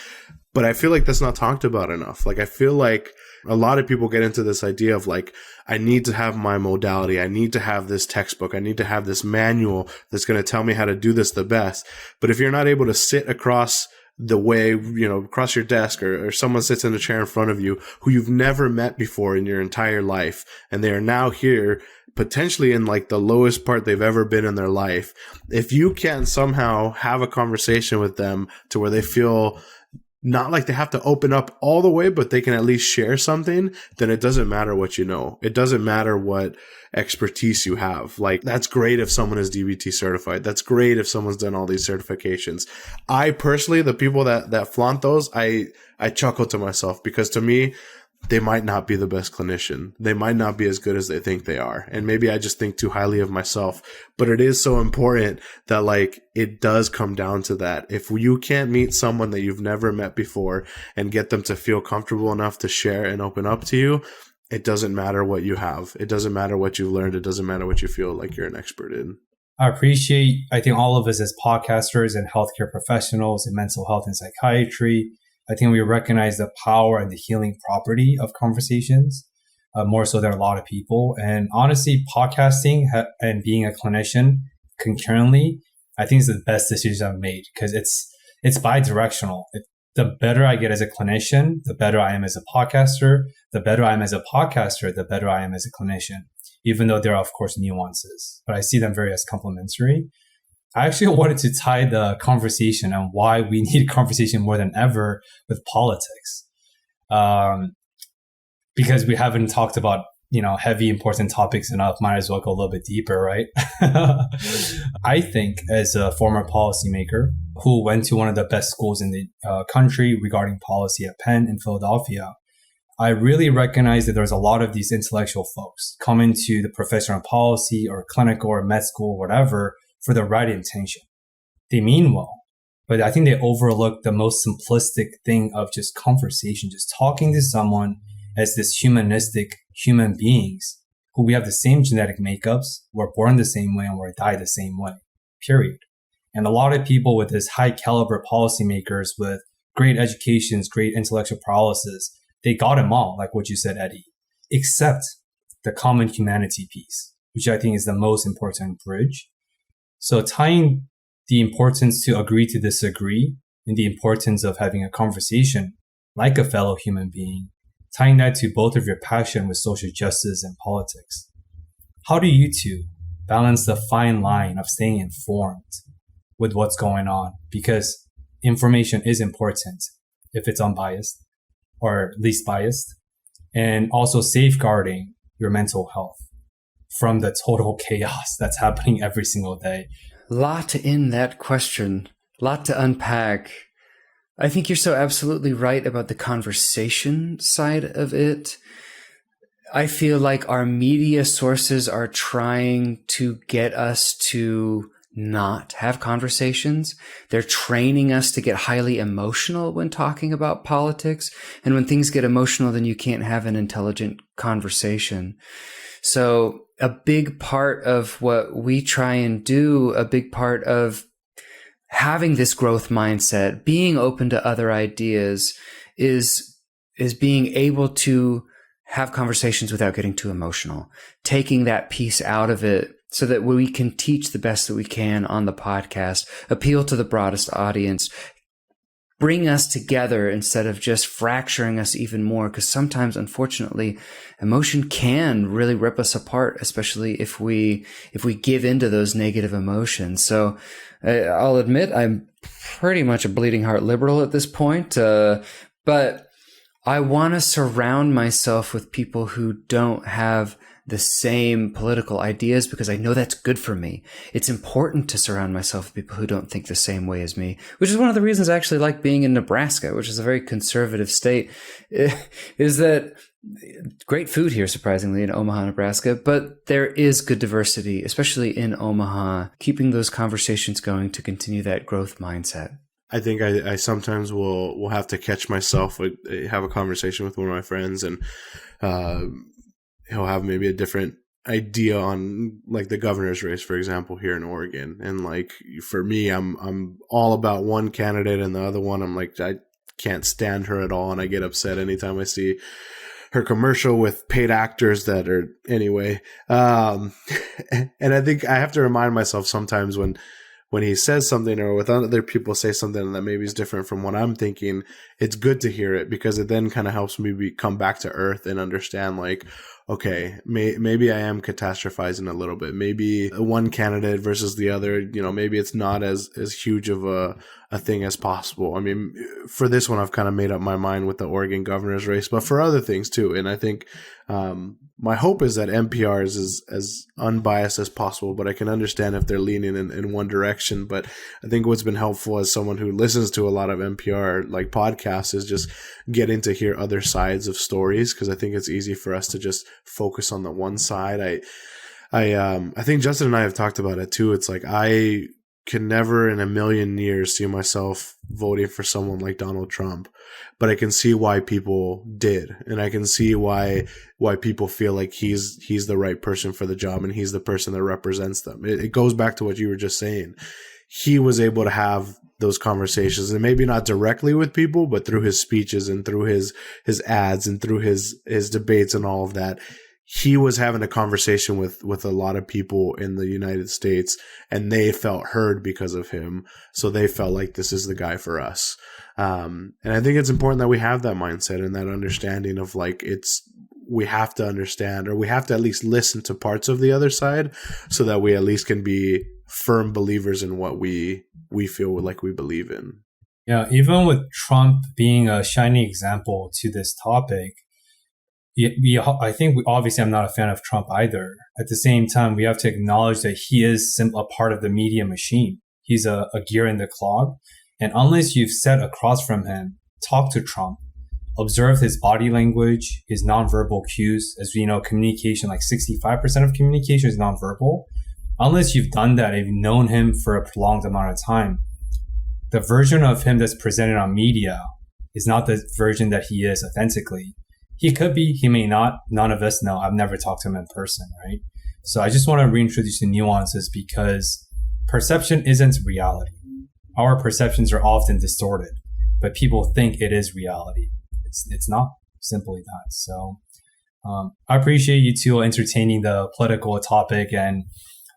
But I feel like that's not talked about enough. Like I feel like a lot of people get into this idea of like, I need to have my modality. I need to have this textbook. I need to have this manual that's going to tell me how to do this the best. But if you're not able to sit across the way, across your desk, or someone sits in a chair in front of you who you've never met before in your entire life, and they are now here potentially in like the lowest part they've ever been in their life, if you can somehow have a conversation with them to where they feel not like they have to open up all the way, but they can at least share something, then it doesn't matter what you know. It doesn't matter what expertise you have. Like, that's great if someone is DBT certified. That's great if someone's done all these certifications. I personally, the people that flaunt those, I chuckle to myself, because to me, they might not be the best clinician. They might not be as good as they think they are. And maybe I just think too highly of myself. But it is so important that like it does come down to that. If you can't meet someone that you've never met before and get them to feel comfortable enough to share and open up to you, it doesn't matter what you have. It doesn't matter what you've learned. It doesn't matter what you feel like you're an expert in. I think all of us as podcasters and healthcare professionals in mental health and psychiatry, I think we recognize the power and the healing property of conversations. more so than a lot of people. And honestly, podcasting and being a clinician concurrently, I think is the best decision I've made because it's bi-directional. The better I get as a clinician, the better I am as a podcaster. The better I am as a podcaster, the better I am as a clinician, even though there are, of course, nuances. But I see them very as complementary. I actually wanted to tie the conversation on why we need conversation more than ever with politics. Because we haven't talked about, heavy, important topics enough, might as well go a little bit deeper, right? I think as a former policymaker who went to one of the best schools in the country regarding policy at Penn in Philadelphia, I really recognize that there's a lot of these intellectual folks come into the profession of policy or clinical or med school, whatever, for the right intention. They mean well, but I think they overlook the most simplistic thing of just conversation, just talking to someone as this humanistic human beings who we have the same genetic makeups, we're born the same way, and we're die the same way, period. And a lot of people with this high caliber policymakers with great educations, great intellectual paralysis, they got them all, like what you said, Eddie, except the common humanity piece, which I think is the most important bridge. So tying the importance to agree to disagree and the importance of having a conversation like a fellow human being, tying that to both of your passion with social justice and politics. How do you two balance the fine line of staying informed with what's going on? Because information is important if it's unbiased or least biased, and also safeguarding your mental health from the total chaos that's happening every single day. Lot in that question, lot to unpack. I think you're so absolutely right about the conversation side of it. I feel like our media sources are trying to get us to not have conversations. They're training us to get highly emotional when talking about politics. And when things get emotional, then you can't have an intelligent conversation. So a big part of what we try and do, a big part of having this growth mindset, being open to other ideas, is being able to have conversations without getting too emotional, taking that piece out of it so that we can teach the best that we can on the podcast, appeal to the broadest audience, bring us together instead of just fracturing us even more. Because sometimes, unfortunately, emotion can really rip us apart, especially if we give into those negative emotions. So I'll admit I'm pretty much a bleeding heart liberal at this point, but I want to surround myself with people who don't have the same political ideas because I know that's good for me. It's important to surround myself with people who don't think the same way as me, which is one of the reasons I actually like being in Nebraska, which is a very conservative state, is that great food here, surprisingly, in Omaha, Nebraska, but there is good diversity, especially in Omaha, keeping those conversations going to continue that growth mindset. I think I sometimes will have to catch myself, have a conversation with one of my friends, and he'll have maybe a different idea on like the governor's race, for example, here in Oregon. And like for me, I'm all about one candidate, and the other one, I'm like, I can't stand her at all, and I get upset anytime I see her commercial with paid actors that are anyway. And I think I have to remind myself sometimes when he says something or when other people say something that maybe is different from what I'm thinking, it's good to hear it because it then kind of helps me come back to earth and understand like, okay, maybe I am catastrophizing a little bit. Maybe one candidate versus the other, maybe it's not as huge of a thing as possible. I mean, for this one, I've kind of made up my mind with the Oregon governor's race, but for other things too. And I think my hope is that NPR is as unbiased as possible, but I can understand if they're leaning in one direction. But I think what's been helpful as someone who listens to a lot of NPR like podcasts is just getting to hear other sides of stories, because I think it's easy for us to just focus on the one side. I think Justin and I have talked about it too. It's like I can never in a million years see myself voting for someone like Donald Trump, but I can see why people did, and I can see why people feel like he's the right person for the job and he's the person that represents them. It goes back to what you were just saying. he was able to have those conversations, and maybe not directly with people, but through his speeches and through his ads and through his debates and all of that. He was having a conversation with a lot of people in the United States, and they felt heard because of him. So they felt like this is the guy for us. And I think it's important that we have that mindset and that understanding of like, we have to understand, or we have to at least listen to parts of the other side so that we at least can be firm believers in what we feel like we believe in. Yeah, even with Trump being a shining example to this topic, I think obviously I'm not a fan of Trump either. At the same time, we have to acknowledge that he is a part of the media machine. He's a gear in the clog. And unless you've sat across from him, talk to Trump, observe his body language, his nonverbal cues. As we know, communication, like 65% of communication is nonverbal. Unless you've done that, if you've known him for a prolonged amount of time, the version of him that's presented on media is not the version that he is authentically. He could be, he may not. None of us know. I've never talked to him in person, right? So I just want to reintroduce the nuances because perception isn't reality. Our perceptions are often distorted, but people think it is reality. It's not simply that. So I appreciate you two entertaining the political topic, and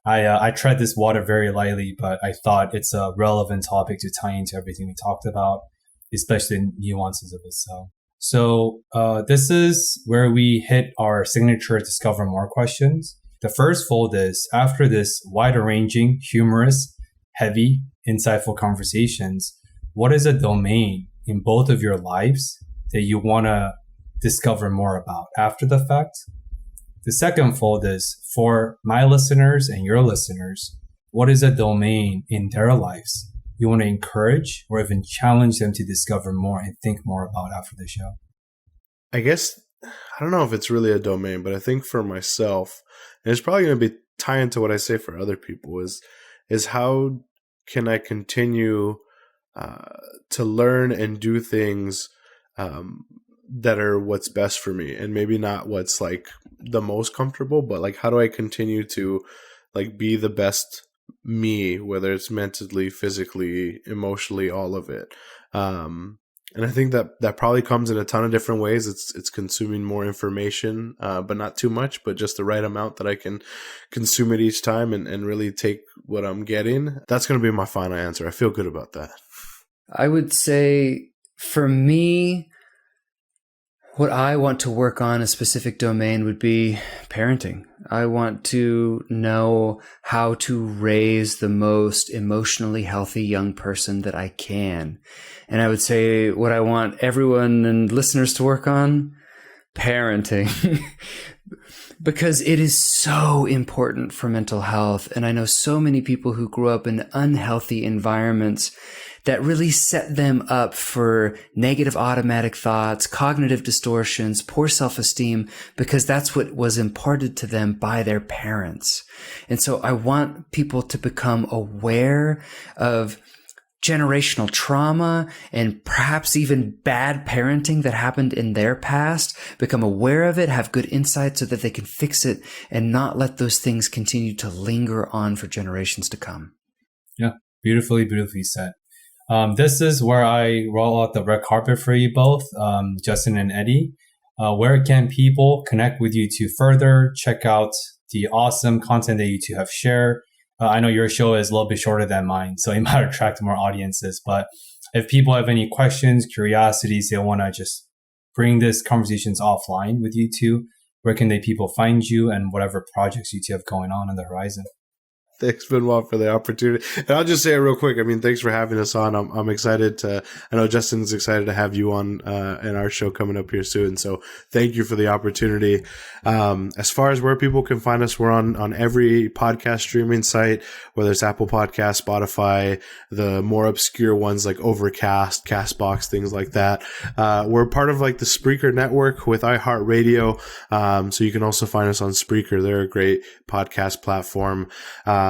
I tread this water very lightly, but I thought it's a relevant topic to tie into everything we talked about, especially the nuances of it. So this is where we hit our signature Discover More questions. The first fold is, after this wider-ranging, humorous, heavy, insightful conversations, what is a domain in both of your lives that you want to discover more about after the fact? The second fold is, for my listeners and your listeners, what is a domain in their lives you want to encourage or even challenge them to discover more and think more about after the show? I guess, I don't know if it's really a domain, but I think for myself, and it's probably going to be tying to what I say for other people, is how can I continue to learn and do things that are what's best for me, and maybe not what's like the most comfortable, but like, how do I continue to like be the best me, whether it's mentally, physically, emotionally, all of it. And I think that probably comes in a ton of different ways. It's consuming more information, but not too much, but just the right amount that I can consume it each time and really take what I'm getting. That's going to be my final answer. I feel good about that. I would say for me, what I want to work on, a specific domain, would be parenting. I want to know how to raise the most emotionally healthy young person that I can. And I would say what I want everyone and listeners to work on, parenting. Because it is so important for mental health. And I know so many people who grew up in unhealthy environments that really set them up for negative automatic thoughts, cognitive distortions, poor self-esteem, because that's what was imparted to them by their parents. And so I want people to become aware of generational trauma and perhaps even bad parenting that happened in their past, become aware of it, have good insight so that they can fix it and not let those things continue to linger on for generations to come. Yeah, beautifully said. This is where I roll out the red carpet for you both, Justin and Eddie. Where can people connect with you to further check out the awesome content that you two have shared? I know your show is a little bit shorter than mine, so it might attract more audiences. But if people have any questions, curiosities, they want to just bring these conversations offline with you two, where can people find you and whatever projects you two have going on the horizon? Thanks, Benoit, for the opportunity. And I'll just say it real quick. I mean, thanks for having us on. I'm excited I know Justin's excited to have you on in our show coming up here soon. So thank you for the opportunity. As far as where people can find us, we're on every podcast streaming site, whether it's Apple Podcasts, Spotify, the more obscure ones like Overcast, Castbox, things like that. We're part of like the Spreaker network with iHeartRadio. So you can also find us on Spreaker. They're a great podcast platform.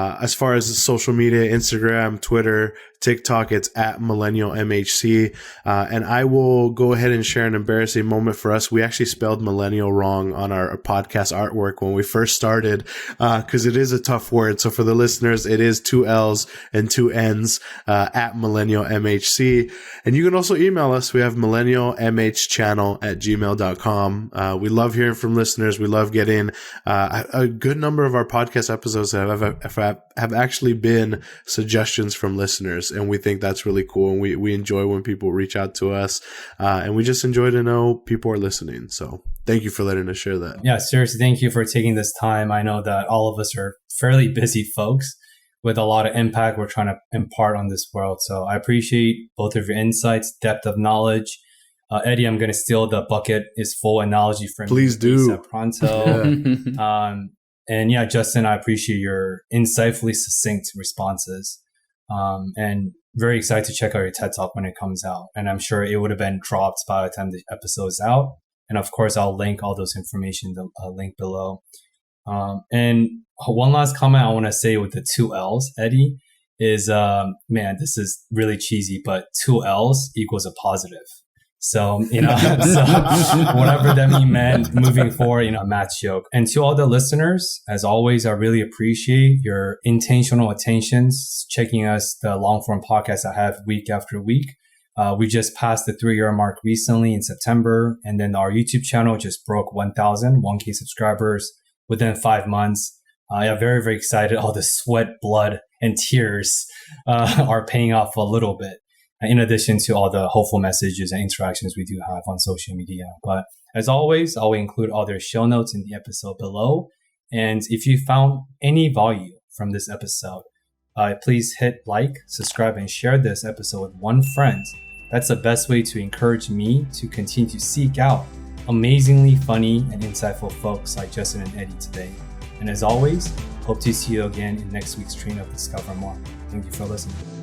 As far as social media, Instagram, Twitter, TikTok, it's at Millennial MHC. And I will go ahead and share an embarrassing moment for us. We actually spelled millennial wrong on our podcast artwork when we first started, because it is a tough word. So for the listeners, it is 2 L's and 2 N's, at Millennial MHC. And you can also email us. We have millennialmhchannel@gmail.com. We love hearing from listeners. We love getting a good number of our podcast episodes have actually been suggestions from listeners, and we think that's really cool. And we enjoy when people reach out to us, and we just enjoy to know people are listening. So thank you for letting us share that. Yeah, seriously, thank you for taking this time. I know that all of us are fairly busy folks with a lot of impact we're trying to impart on this world. So I appreciate both of your insights, depth of knowledge. Eddie, I'm going to steal the bucket is full analogy from Please do. Pronto. And yeah, Justin, I appreciate your insightfully succinct responses. And very excited to check out your TED Talk when it comes out. And I'm sure it would have been dropped by the time the episode is out. And of course, I'll link all those information, the link below. And one last comment I want to say with the 2 L's, Eddie, is, man, this is really cheesy, but 2 L's equals a positive. So, so whatever that meant moving forward, a math joke. And to all the listeners, as always, I really appreciate your intentional attentions, checking us, the long form podcast I have week after week. We just passed the 3-year mark recently in September. And then our YouTube channel just broke 1K subscribers within 5 months. I'm very, very excited. All the sweat, blood, and tears are paying off a little bit, in addition to all the hopeful messages and interactions we do have on social media. But as always, I will include all their show notes in the episode below. And if you found any value from this episode, please hit like, subscribe, and share this episode with one friend. That's the best way to encourage me to continue to seek out amazingly funny and insightful folks like Justin and Eddie today. And as always, hope to see you again in next week's train of Discover More. Thank you for listening.